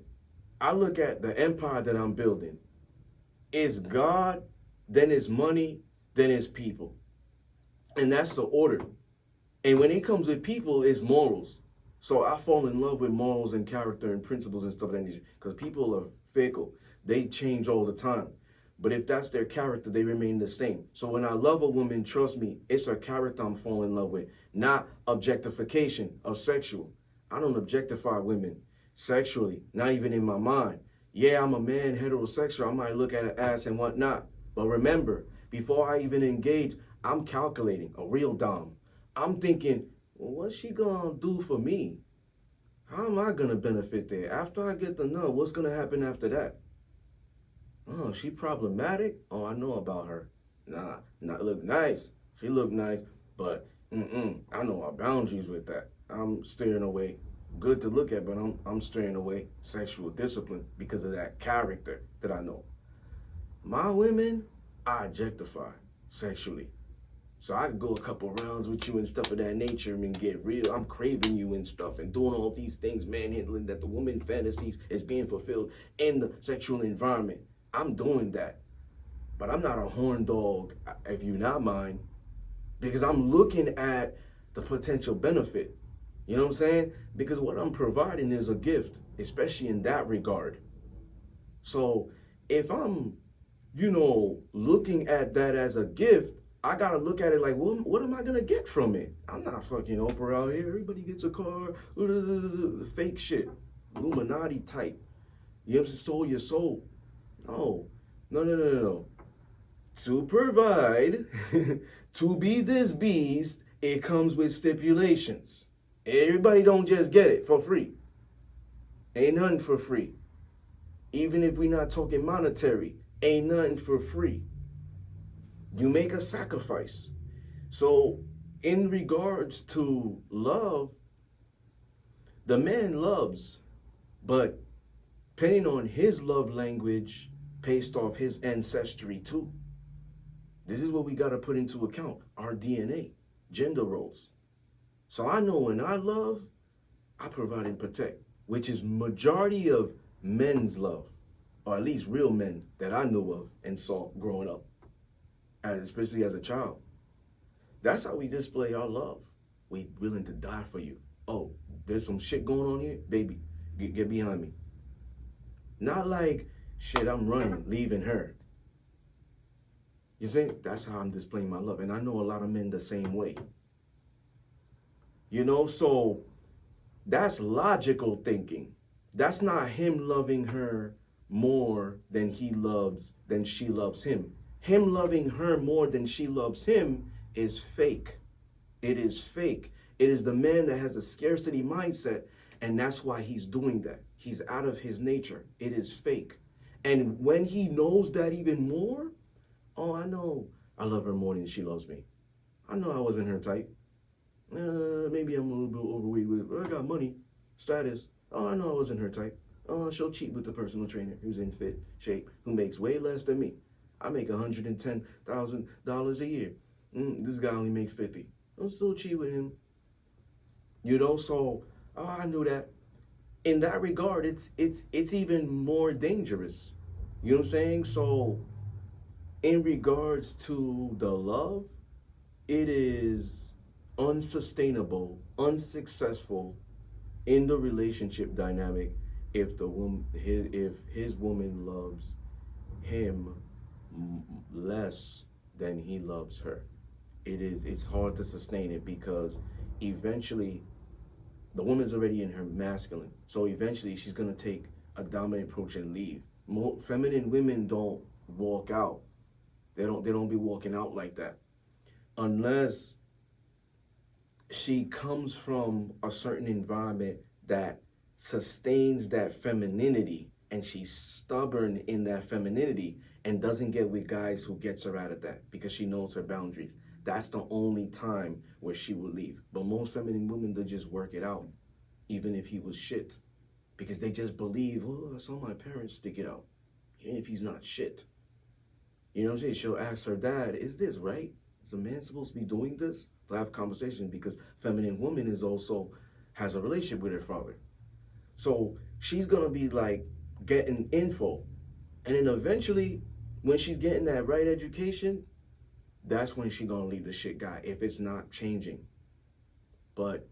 [SPEAKER 1] I look at the empire that I'm building. It's God, then it's money, then it's people. And that's the order. And when it comes with people, it's morals. So I fall in love with morals and character and principles and stuff of that nature because people are fickle. They change all the time. But if that's their character, they remain the same. So when I love a woman, trust me, it's her character I'm falling in love with, not objectification of sexual. I don't objectify women sexually, not even in my mind. Yeah, I'm a man, heterosexual. I might look at her ass and whatnot. But remember, before I even engage, I'm calculating, a real dom. I'm thinking, well, what's she gonna do for me? How am I gonna benefit there? After I get the nut, what's gonna happen after that? Oh, she problematic? Oh, I know about her. Nah, not look nice. She look nice, but I know our boundaries with that. I'm steering away. Good to look at, but I'm steering away. Sexual discipline because of that character that I know. My women, I objectify sexually. So I could go a couple rounds with you and stuff of that nature and get real. I'm craving you and stuff and doing all these things, manhandling that the woman fantasies is being fulfilled in the sexual environment. I'm doing that. But I'm not a horn dog, if you're not mine, because I'm looking at the potential benefit. You know what I'm saying? Because what I'm providing is a gift, especially in that regard. So if I'm, looking at that as a gift, I gotta look at it like, well, what am I gonna get from it? I'm not fucking Oprah out here. Everybody gets a car, fake shit, Illuminati type. You know what I'm saying? Sold your soul. No. To provide, to be this beast, it comes with stipulations. Everybody don't just get it for free. Ain't nothing for free. Even if we're not talking monetary, ain't nothing for free. You make a sacrifice. So in regards to love, the man loves, but depending on his love language, based off his ancestry too. This is what we got to put into account, our DNA, gender roles. So I know when I love, I provide and protect, which is majority of men's love, or at least real men that I knew of and saw growing up, and especially as a child. That's how we display our love. We willing to die for you. Oh, there's some shit going on here? Baby, get behind me. Not like, shit, I'm running, leaving her. You see, that's how I'm displaying my love. And I know a lot of men the same way. So that's logical thinking. That's not him loving her more than she loves him. Him loving her more than she loves him is fake. It is fake. It is the man that has a scarcity mindset, and that's why he's doing that. He's out of his nature. It is fake. And when he knows that even more, oh, I know I love her more than she loves me. I know I wasn't her type. Maybe I'm a little bit overweight with it, but I got money, status. Oh, I know I wasn't her type. Oh, she'll cheat with the personal trainer who's in fit shape, who makes way less than me. I make $110,000 a year. This guy only makes 50. I'll still cheat with him. So I knew that. In that regard, it's even more dangerous. You know what I'm saying? So in regards to the love, it is unsustainable, unsuccessful in the relationship dynamic if his woman loves him less than he loves her. It's hard to sustain it because eventually the woman's already in her masculine. So eventually she's gonna take a dominant approach and leave. More feminine women don't walk out. They don't be walking out like that. Unless she comes from a certain environment that sustains that femininity and she's stubborn in that femininity and doesn't get with guys who gets her out of that because she knows her boundaries. That's the only time where she will leave. But most feminine women, they just work it out, even if he was shit. Because they just believe, oh, I saw my parents stick it out, even if he's not shit. You know what I'm saying? She'll ask her dad, is this right? Is a man supposed to be doing this? They'll have conversations because feminine woman has a relationship with her father. So she's gonna be like getting info. And then eventually, when she's getting that right education, that's when she's gonna leave the shit guy if it's not changing. But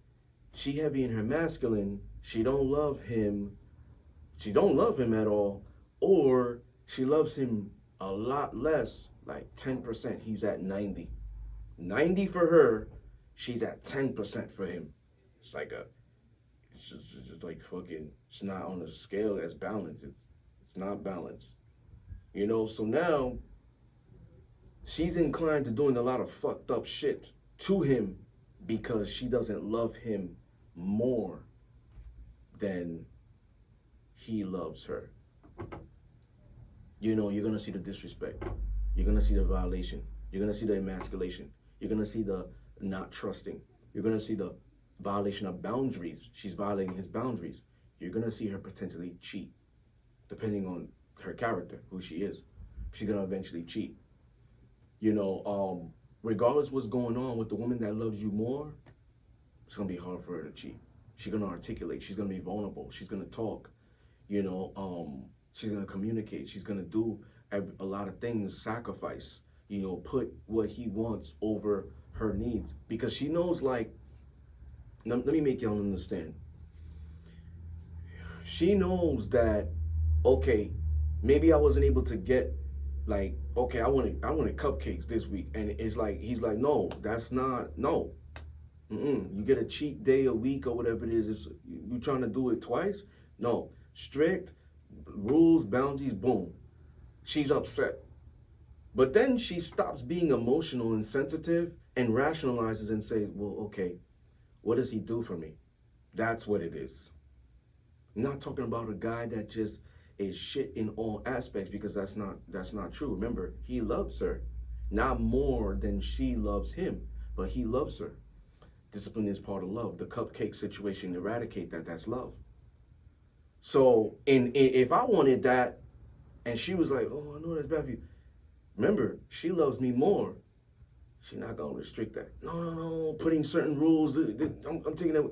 [SPEAKER 1] she heavy in her masculine, she don't love him, she don't love him at all, or she loves him a lot less, like 10%, he's at 90. 90 for her, she's at 10% for him. It's like it's just like fucking, it's not on a scale that's balanced. It's not balanced. You know, so now she's inclined to doing a lot of fucked up shit to him because she doesn't love him more than he loves her. You know, you're gonna see the disrespect. You're gonna see the violation. You're gonna see the emasculation. You're gonna see the not trusting. You're gonna see the violation of boundaries. She's violating his boundaries. You're gonna see her potentially cheat, depending on her character, who she is. She's gonna eventually cheat. You know, regardless what's going on with the woman that loves you more, it's gonna be hard for her to cheat. She's gonna articulate. She's gonna be vulnerable. She's gonna talk. You know, she's gonna communicate. She's gonna do a lot of things, sacrifice. You know, put what he wants over her needs, because she knows, like, let me make y'all understand. She knows that, okay, maybe I wasn't able to get, like, okay, I wanted cupcakes this week, and it's like, he's like, no, that's not, no. You get a cheat day a week or whatever it is. You trying to do it twice? No. Strict rules, boundaries, boom. She's upset. But then she stops being emotional and sensitive and rationalizes and says, well, okay, what does he do for me? That's what it is. I'm not talking about a guy that just is shit in all aspects, because that's not true. Remember, he loves her. Not more than she loves him, but he loves her. Discipline is part of love. The cupcake situation, eradicate that. That's love. So if I wanted that and she was like, oh, I know that's bad for you. Remember, she loves me more. She's not going to restrict that. No. Putting certain rules. I'm taking that.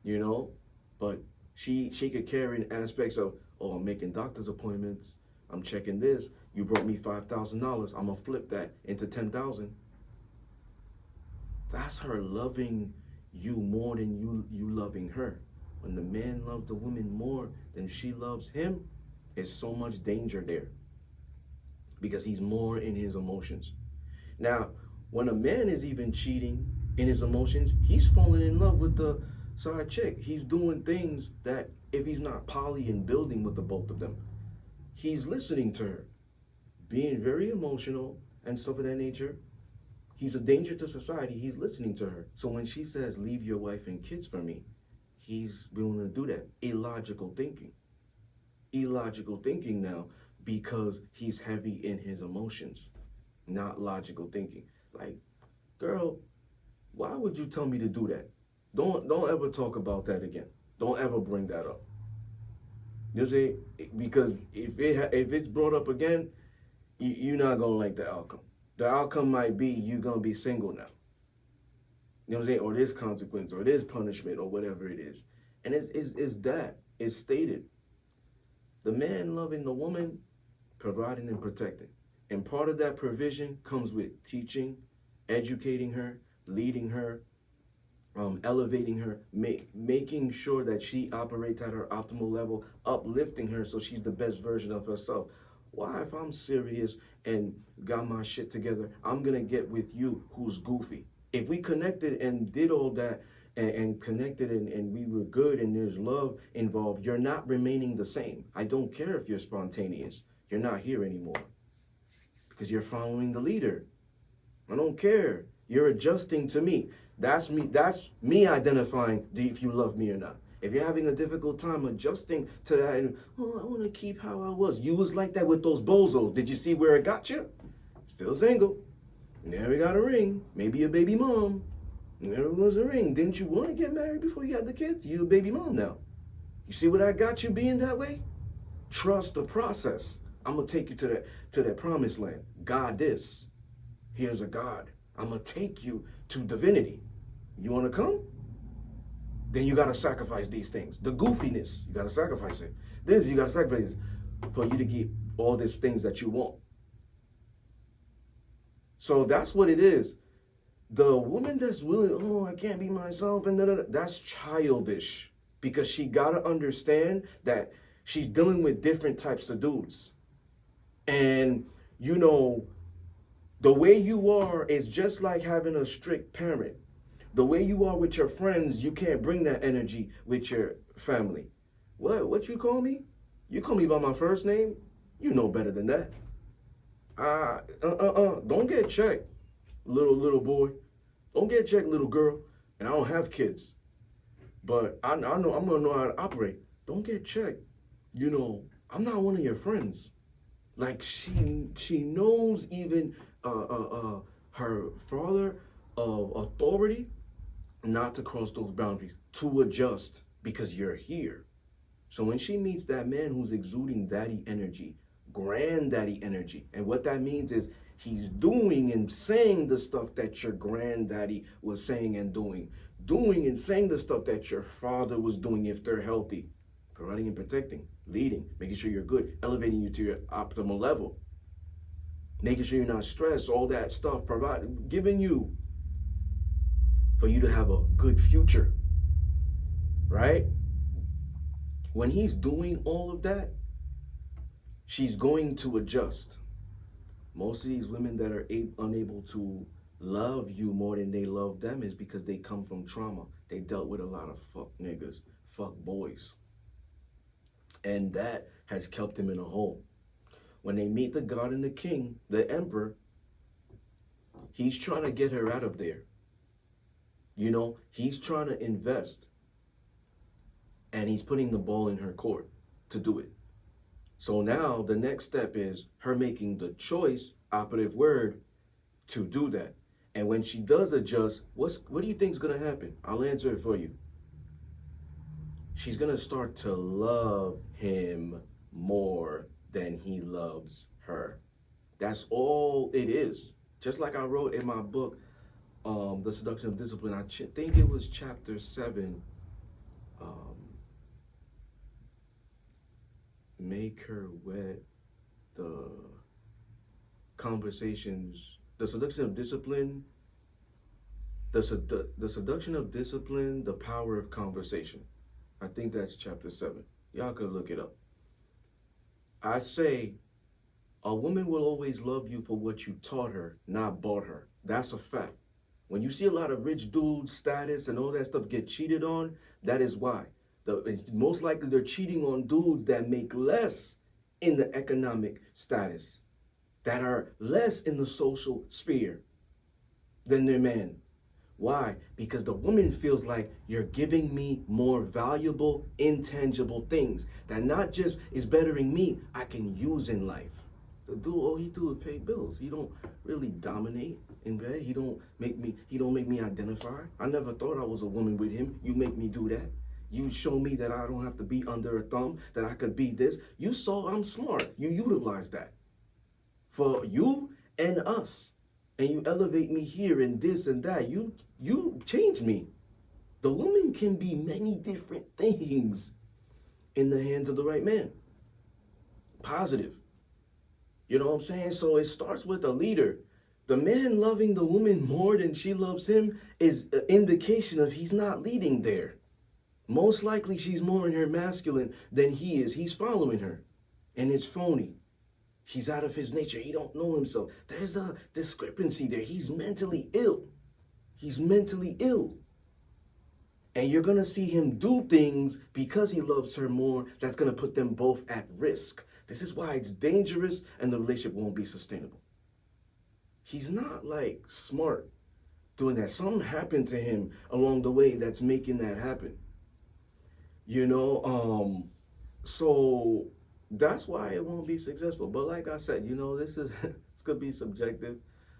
[SPEAKER 1] You know? But she could carry in aspects of, oh, I'm making doctor's appointments. I'm checking this. You brought me $5,000. I'm going to flip that into $10,000. That's her loving you more than you loving her. When the man loves the woman more than she loves him, there's so much danger there, because he's more in his emotions. Now, when a man is even cheating in his emotions, he's falling in love with the side chick. He's doing things that, if he's not poly and building with the both of them, he's listening to her, being very emotional and stuff of that nature. He's a danger to society. He's listening to her. So when she says, leave your wife and kids for me, he's willing to do that. Illogical thinking. Illogical thinking now, because he's heavy in his emotions, not logical thinking. Like, girl, why would you tell me to do that? Don't ever talk about that again. Don't ever bring that up. You see, because if it's brought up again, you're not gonna like the outcome. The outcome might be you're gonna be single now. You know what I'm saying? Or there's consequence, or there's punishment, or whatever it is. And it's stated. The man loving the woman, providing and protecting. And part of that provision comes with teaching, educating her, leading her, elevating her, making sure that she operates at her optimal level, uplifting her so she's the best version of herself. Why, if I'm serious and got my shit together, I'm gonna get with you who's goofy? If we connected and did all that and connected and we were good and there's love involved, you're not remaining the same. I don't care if you're spontaneous. You're not here anymore because you're following the leader. I don't care. You're adjusting to me. That's me identifying if you love me or not. If you're having a difficult time adjusting to that and, oh, I want to keep how I was. You was like that with those bozos. Did you see where it got you? Still single. Never got a ring. Maybe a baby mom. Never was a ring. Didn't you want to get married before you had the kids? You're a baby mom now. You see what I got you being that way? Trust the process. I'm going to take you to that promised land. God this. Here's a God. I'm going to take you to divinity. You want to come? Then you got to sacrifice these things. The goofiness, you got to sacrifice it. This, you got to sacrifice it for you to get all these things that you want. So that's what it is. The woman that's willing, oh, I can't be myself, and that's childish, because she gotta understand that she's dealing with different types of dudes. And, you know, the way you are is just like having a strict parent. The way you are with your friends, you can't bring that energy with your family. What you call me? You call me by my first name? You know better than that. Don't get checked, little boy. Don't get checked, little girl. And I don't have kids, but I know I'm gonna know how to operate. Don't get checked. You know, I'm not one of your friends. Like she knows even her father of authority not to cross those boundaries, to adjust, because you're here. So when she meets that man who's exuding daddy energy, granddaddy energy, and what that means is he's doing and saying the stuff that your granddaddy was saying and doing and saying the stuff that your father was doing if they're healthy, providing and protecting, leading, making sure you're good, elevating you to your optimal level, making sure you're not stressed, all that stuff, providing, giving you for you to have a good future, right? When he's doing all of that, she's going to adjust. Most of these women that are unable to love you more than they love them is because they come from trauma. They dealt with a lot of fuck niggas, fuck boys. And that has kept them in a hole. When they meet the God and the King, the Emperor, he's trying to get her out of there. You know, he's trying to invest. And he's putting the ball in her court to do it. So now the next step is her making the choice, operative word, to do that. And when she does adjust, what do you think is going to happen? I'll answer it for you. She's going to start to love him more than he loves her. That's all it is. Just like I wrote in my book, The Seduction of Discipline, I think it was chapter 7. Make her wet, the conversations, the seduction of discipline, the seduction of discipline, the power of conversation. I think that's chapter 7. Y'all could look it up. I say a woman will always love you for what you taught her, not bought her. That's a fact. When you see a lot of rich dudes, status, and all that stuff get cheated on, that is why. Most likely they're cheating on dudes that make less in the economic status, that are less in the social sphere than their man. Why? Because the woman feels like you're giving me more valuable, intangible things that not just is bettering me, I can use in life. The dude, all he do is pay bills. He don't really dominate in bed. He don't make me identify. I never thought I was a woman with him. You make me do that. You show me that I don't have to be under a thumb, that I could be this. You saw I'm smart. You utilize that for you and us. And you elevate me here and this and that. You change me. The woman can be many different things in the hands of the right man. Positive. You know what I'm saying? So it starts with a leader. The man loving the woman more than she loves him is an indication of he's not leading there. Most likely she's more in her masculine than he is. He's following her. And it's phony. He's out of his nature. He don't know himself. There's a discrepancy there. He's mentally ill. He's mentally ill. And you're going to see him do things because he loves her more that's going to put them both at risk. This is why it's dangerous and the relationship won't be sustainable. He's not like smart doing that. Something happened to him along the way that's making that happen. You know, so that's why it won't be successful. But like I said, you know, this could be subjective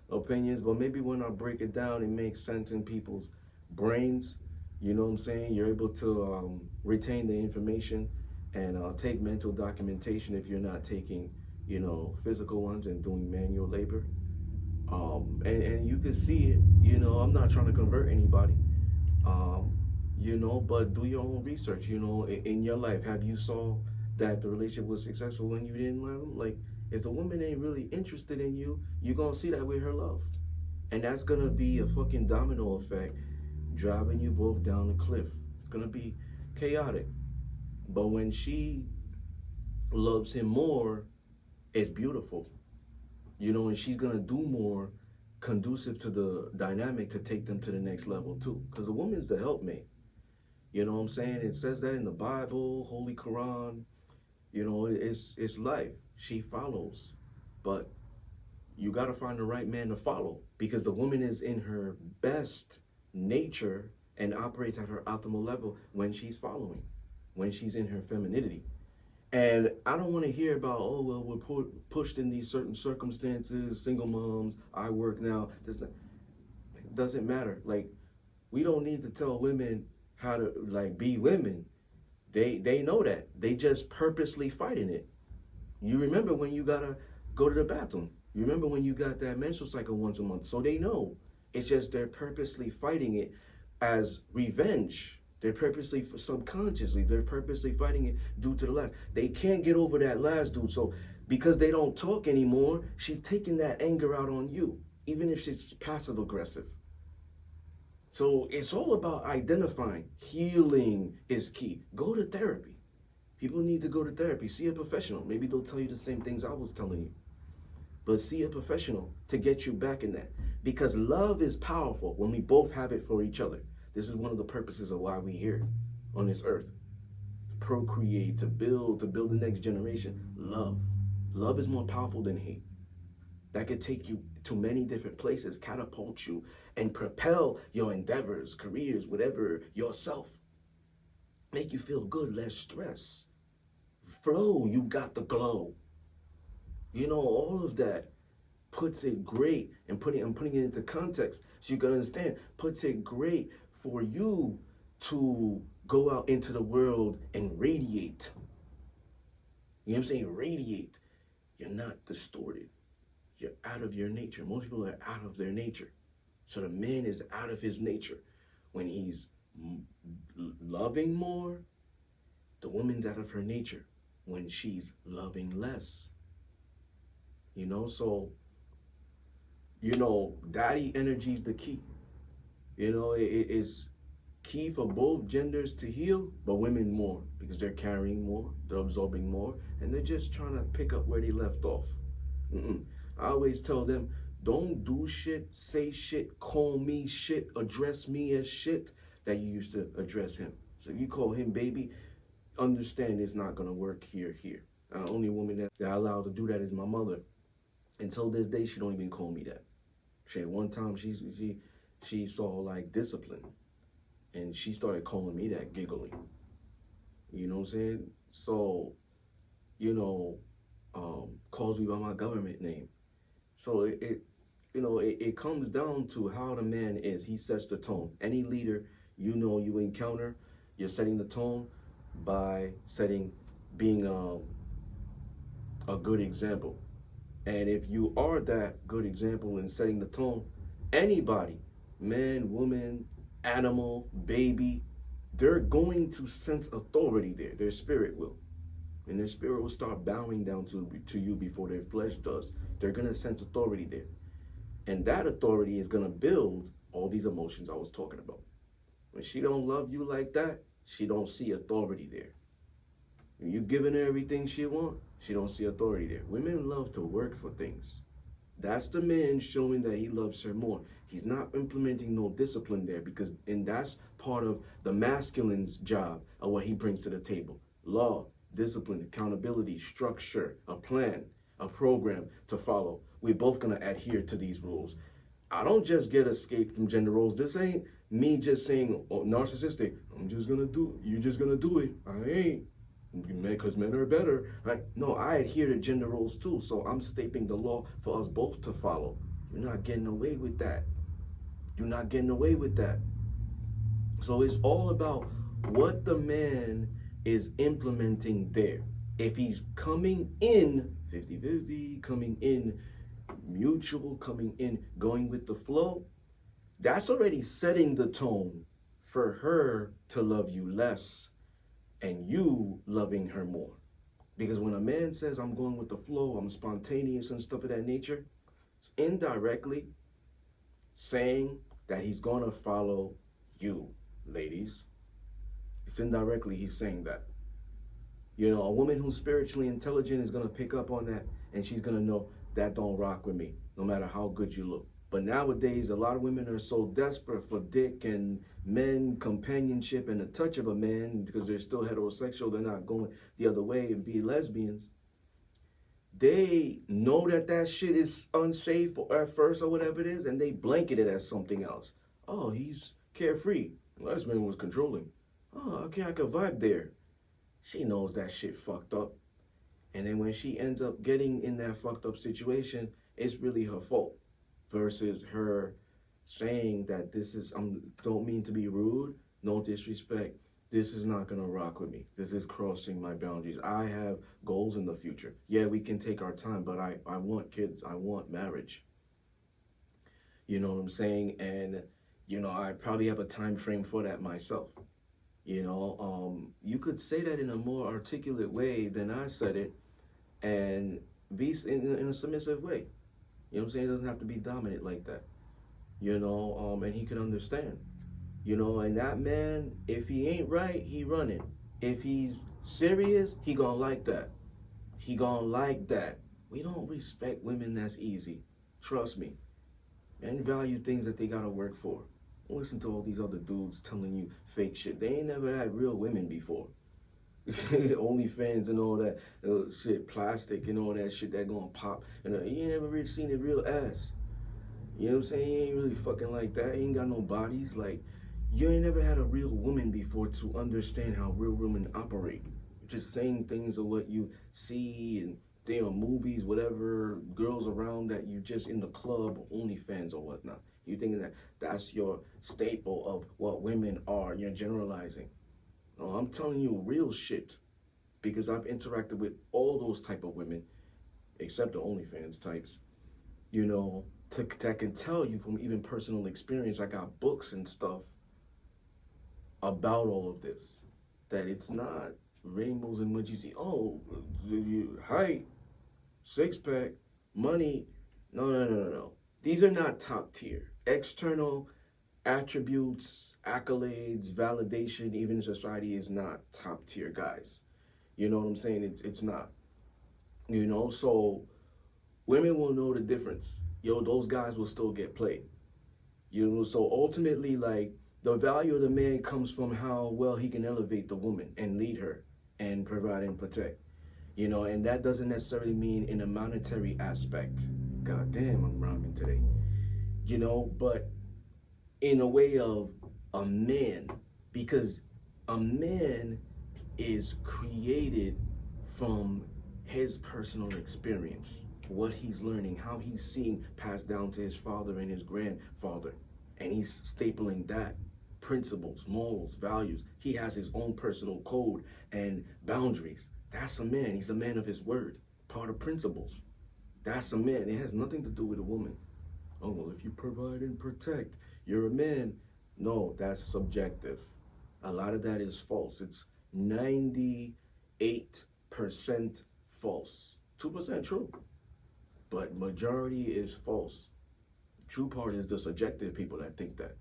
[SPEAKER 1] opinions, but maybe when I break it down, it makes sense in people's brains. You know what I'm saying? You're able to retain the information and take mental documentation if you're not taking, you know, physical ones and doing manual labor. And you can see it, you know, I'm not trying to convert anybody. You know, but do your own research. You know, in your life, have you saw that the relationship was successful when you didn't love them? Like, if the woman ain't really interested in you, you're gonna see that with her love. And that's gonna be a fucking domino effect, driving you both down the cliff. It's gonna be chaotic. But when she loves him more, it's beautiful. And she's gonna do more conducive to the dynamic to take them to the next level too. Because the woman's the helpmate. You know what I'm saying? It says that in the Bible, Holy Quran. It's life. She follows. But you got to find the right man to follow, because the woman is in her best nature and operates at her optimal level when she's following, when she's in her femininity. And I don't want to hear about, oh, well, we're pushed in these certain circumstances, single moms, I work now. It doesn't matter. Like, we don't need to tell women how to, like, be women. They know that. They just purposely fighting it. You remember when you got to go to the bathroom. You remember when you got that menstrual cycle once a month. So they know. It's just they're purposely fighting it as revenge. They're purposely, subconsciously, they're purposely fighting it due to the last. They can't get over that last dude. So because they don't talk anymore, she's taking that anger out on you, even if she's passive aggressive. So it's all about identifying. Healing is key. Go to therapy. People need to go to therapy. See a professional. Maybe they'll tell you the same things I was telling you. But see a professional to get you back in that. Because love is powerful when we both have it for each other. This is one of the purposes of why we're here on this earth. To procreate, to build the next generation. Love. Love is more powerful than hate. That could take you to many different places, catapult you, and propel your endeavors, careers, whatever, yourself. Make you feel good, less stress. Flow, you got the glow. All of that puts it great, and I'm putting it into context so you can understand, puts it great for you to go out into the world and radiate. You know what I'm saying? Radiate. You're not distorted. You're out of your nature. Most people are out of their nature. So the man is out of his nature. When he's loving more, the woman's out of her nature when she's loving less. So, daddy energy is the key. It is key for both genders to heal, but women more, because they're carrying more, they're absorbing more, and they're just trying to pick up where they left off. I always tell them, don't do shit, say shit, call me shit, address me as shit that you used to address him. So if you call him baby, understand it's not gonna work here. Only woman that I allowed to do that is my mother. Until this day, she don't even call me that. One time she saw like discipline, and she started calling me that, giggling. You know what I'm saying? So, calls me by my government name. So it comes down to how the man is. He sets the tone. Any leader you encounter, you're setting the tone by being a good example. And if you are that good example in setting the tone, anybody, man, woman, animal, baby, they're going to sense authority there. Their spirit will. And their spirit will start bowing down to you before their flesh does. They're going to sense authority there. And that authority is going to build all these emotions I was talking about. When she don't love you like that, she don't see authority there. When you giving her everything she want, she don't see authority there. Women love to work for things. That's the man showing that he loves her more. He's not implementing no discipline there, and that's part of the masculine's job of what he brings to the table. Law, discipline, accountability, structure, a plan, a program to follow. We're both gonna adhere to these rules. I don't just get escaped from gender roles. This ain't me just saying, oh, narcissistic, you're just gonna do it. I ain't. Because men are better, right? No, I adhere to gender roles too, so I'm stating the law for us both to follow. You're not getting away with that. You're not getting away with that. So it's all about what the man is implementing there. If he's coming in 50-50, coming in mutual, coming in going with the flow, that's already setting the tone for her to love you less and you loving her more. Because when a man says, I'm going with the flow, I'm spontaneous and stuff of that nature, it's indirectly saying that he's gonna follow you, ladies. It's indirectly he's saying that. A woman who's spiritually intelligent is gonna pick up on that, and she's gonna know that don't rock with me, no matter how good you look. But nowadays, a lot of women are so desperate for dick and men, companionship, and the touch of a man because they're still heterosexual. They're not going the other way and be lesbians. They know that shit is unsafe at first or whatever it is, and they blanket it as something else. Oh, he's carefree. Last man was controlling. Oh, okay, I could vibe there. She knows that shit fucked up. And then when she ends up getting in that fucked up situation, it's really her fault. Versus her saying that this is, don't mean to be rude, no disrespect, this is not gonna rock with me. This is crossing my boundaries. I have goals in the future. Yeah, we can take our time, but I want kids, I want marriage. You know what I'm saying? And, I probably have a time frame for that myself. You could say that in a more articulate way than I said it and be in a submissive way. You know what I'm saying? It doesn't have to be dominant like that. And he can understand. And that man, if he ain't right, he running. If he's serious, he gonna like that. He gonna like that. We don't respect women that's easy. Trust me. Men value things that they gotta work for. Don't listen to all these other dudes telling you fake shit. They ain't never had real women before. OnlyFans and all that shit, plastic and all that shit that gonna pop. And you ain't never really seen a real ass. You know what I'm saying? He ain't really fucking like that. He ain't got no bodies. Like, you ain't never had a real woman before to understand how real women operate. Just saying things of what you see and movies, whatever, girls around that you just in the club, OnlyFans or whatnot. You thinking that that's your staple of what women are. You're generalizing. No, I'm telling you real shit because I've interacted with all those type of women, except the OnlyFans types, that can tell you from even personal experience. I got books and stuff about all of this, that it's not rainbows and what you see. Oh, height, six-pack, money. No. These are not top tier. External attributes, accolades, validation, even in society is not top tier, guys. You know what I'm saying? It's not. So women will know the difference. Those guys will still get played. So ultimately, like, the value of the man comes from how well he can elevate the woman and lead her and provide and protect. And that doesn't necessarily mean in a monetary aspect. God damn, I'm rhyming today. But in a way of a man, because a man is created from his personal experience, what he's learning, how he's seeing passed down to his father and his grandfather, and he's stapling that principles, morals, values. He has his own personal code and boundaries. That's a man. He's a man of his word, part of principles. That's a man. It has nothing to do with a woman. Oh, well, if you provide and protect, you're a man. No, that's subjective. A lot of that is false. It's 98% false. 2% true. But majority is false. True part is the subjective people that think that.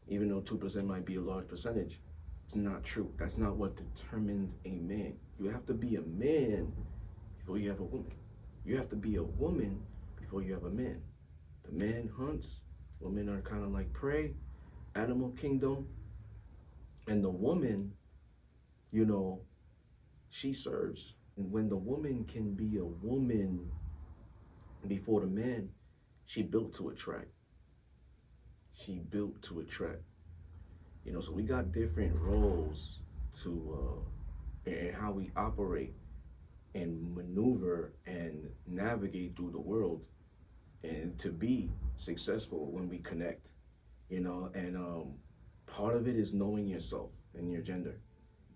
[SPEAKER 1] Even though 2% might be a large percentage, it's not true. That's not what determines a man. You have to be a man before you have a woman. You have to be a woman before you have a man. The man hunts, women are kind of like prey, animal kingdom. And the woman, she serves. And when the woman can be a woman before the man, she built to attract. She built to attract. So we got different roles to and how we operate and maneuver and navigate through the world and to be successful when we connect, and part of it is knowing yourself and your gender.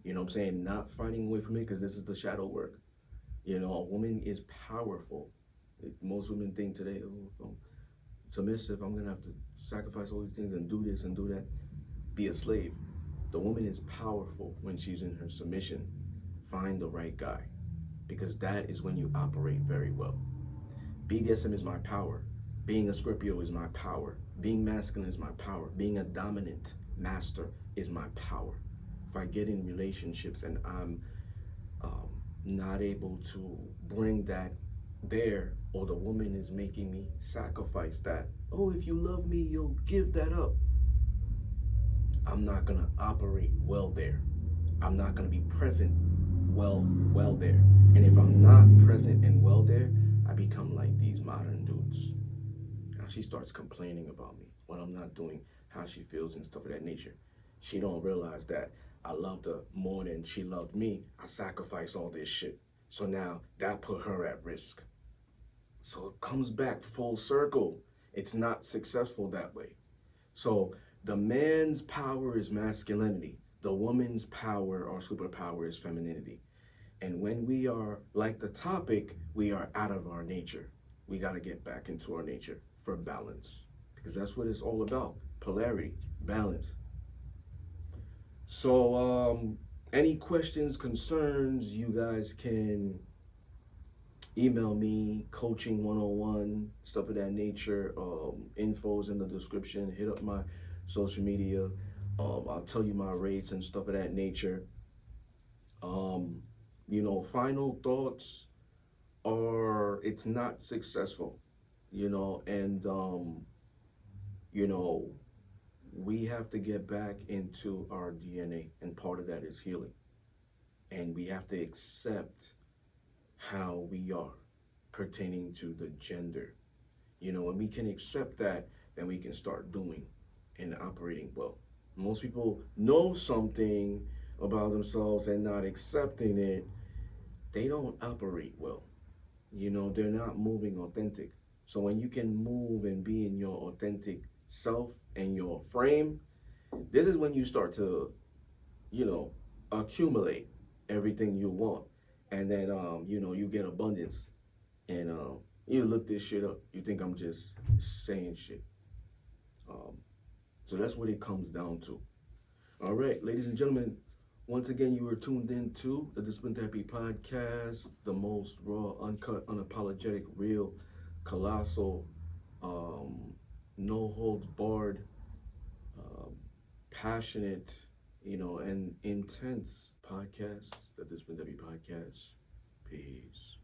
[SPEAKER 1] Not fighting away from it, because this is the shadow work. A woman is powerful. Most women think today, oh, if I'm submissive, I'm gonna have to sacrifice all these things and do this and do that, be a slave. The woman is powerful when she's in her submission. Find the right guy, because that is when you operate very well. BDSM is my power. Being a Scorpio is my power. Being masculine is my power. Being a dominant master is my power. If I get in relationships and I'm not able to bring that there, or the woman is making me sacrifice that, oh, if you love me, you'll give that up, I'm not gonna operate well there. I'm not gonna be present well there. And if I'm not present and well there, I become like these modern dudes. Now she starts complaining about me, what I'm not doing, how she feels and stuff of that nature. She don't realize that I loved her more than she loved me. I sacrificed all this shit. So now that put her at risk. So it comes back full circle. It's not successful that way. So the man's power is masculinity. The woman's power or superpower is femininity. And when we are like the topic, we are out of our nature. We got to get back into our nature for balance, because that's what it's all about. Polarity, balance. So any questions, concerns, you guys can email me, coaching 101, stuff of that nature. Info's in the description. Hit up my social media. I'll tell you my rates and stuff of that nature. Final thoughts are it's not successful, and we have to get back into our DNA, and part of that is healing. And we have to accept how we are pertaining to the gender. When we can accept that, then we can start doing and operating well. Most people know something about themselves and not accepting it, they don't operate well. They're not moving authentic. So when you can move and be in your authentic self and your frame, this is when you start to, accumulate everything you want. And then, you get abundance. And you look this shit up. You think I'm just saying shit. So that's what it comes down to. All right, ladies and gentlemen, once again, you are tuned in to the Discipline Therapy Podcast, the most raw, uncut, unapologetic, real, colossal, no holds barred, passionate, and intense podcast, the Discipline Therapy Podcast. Peace.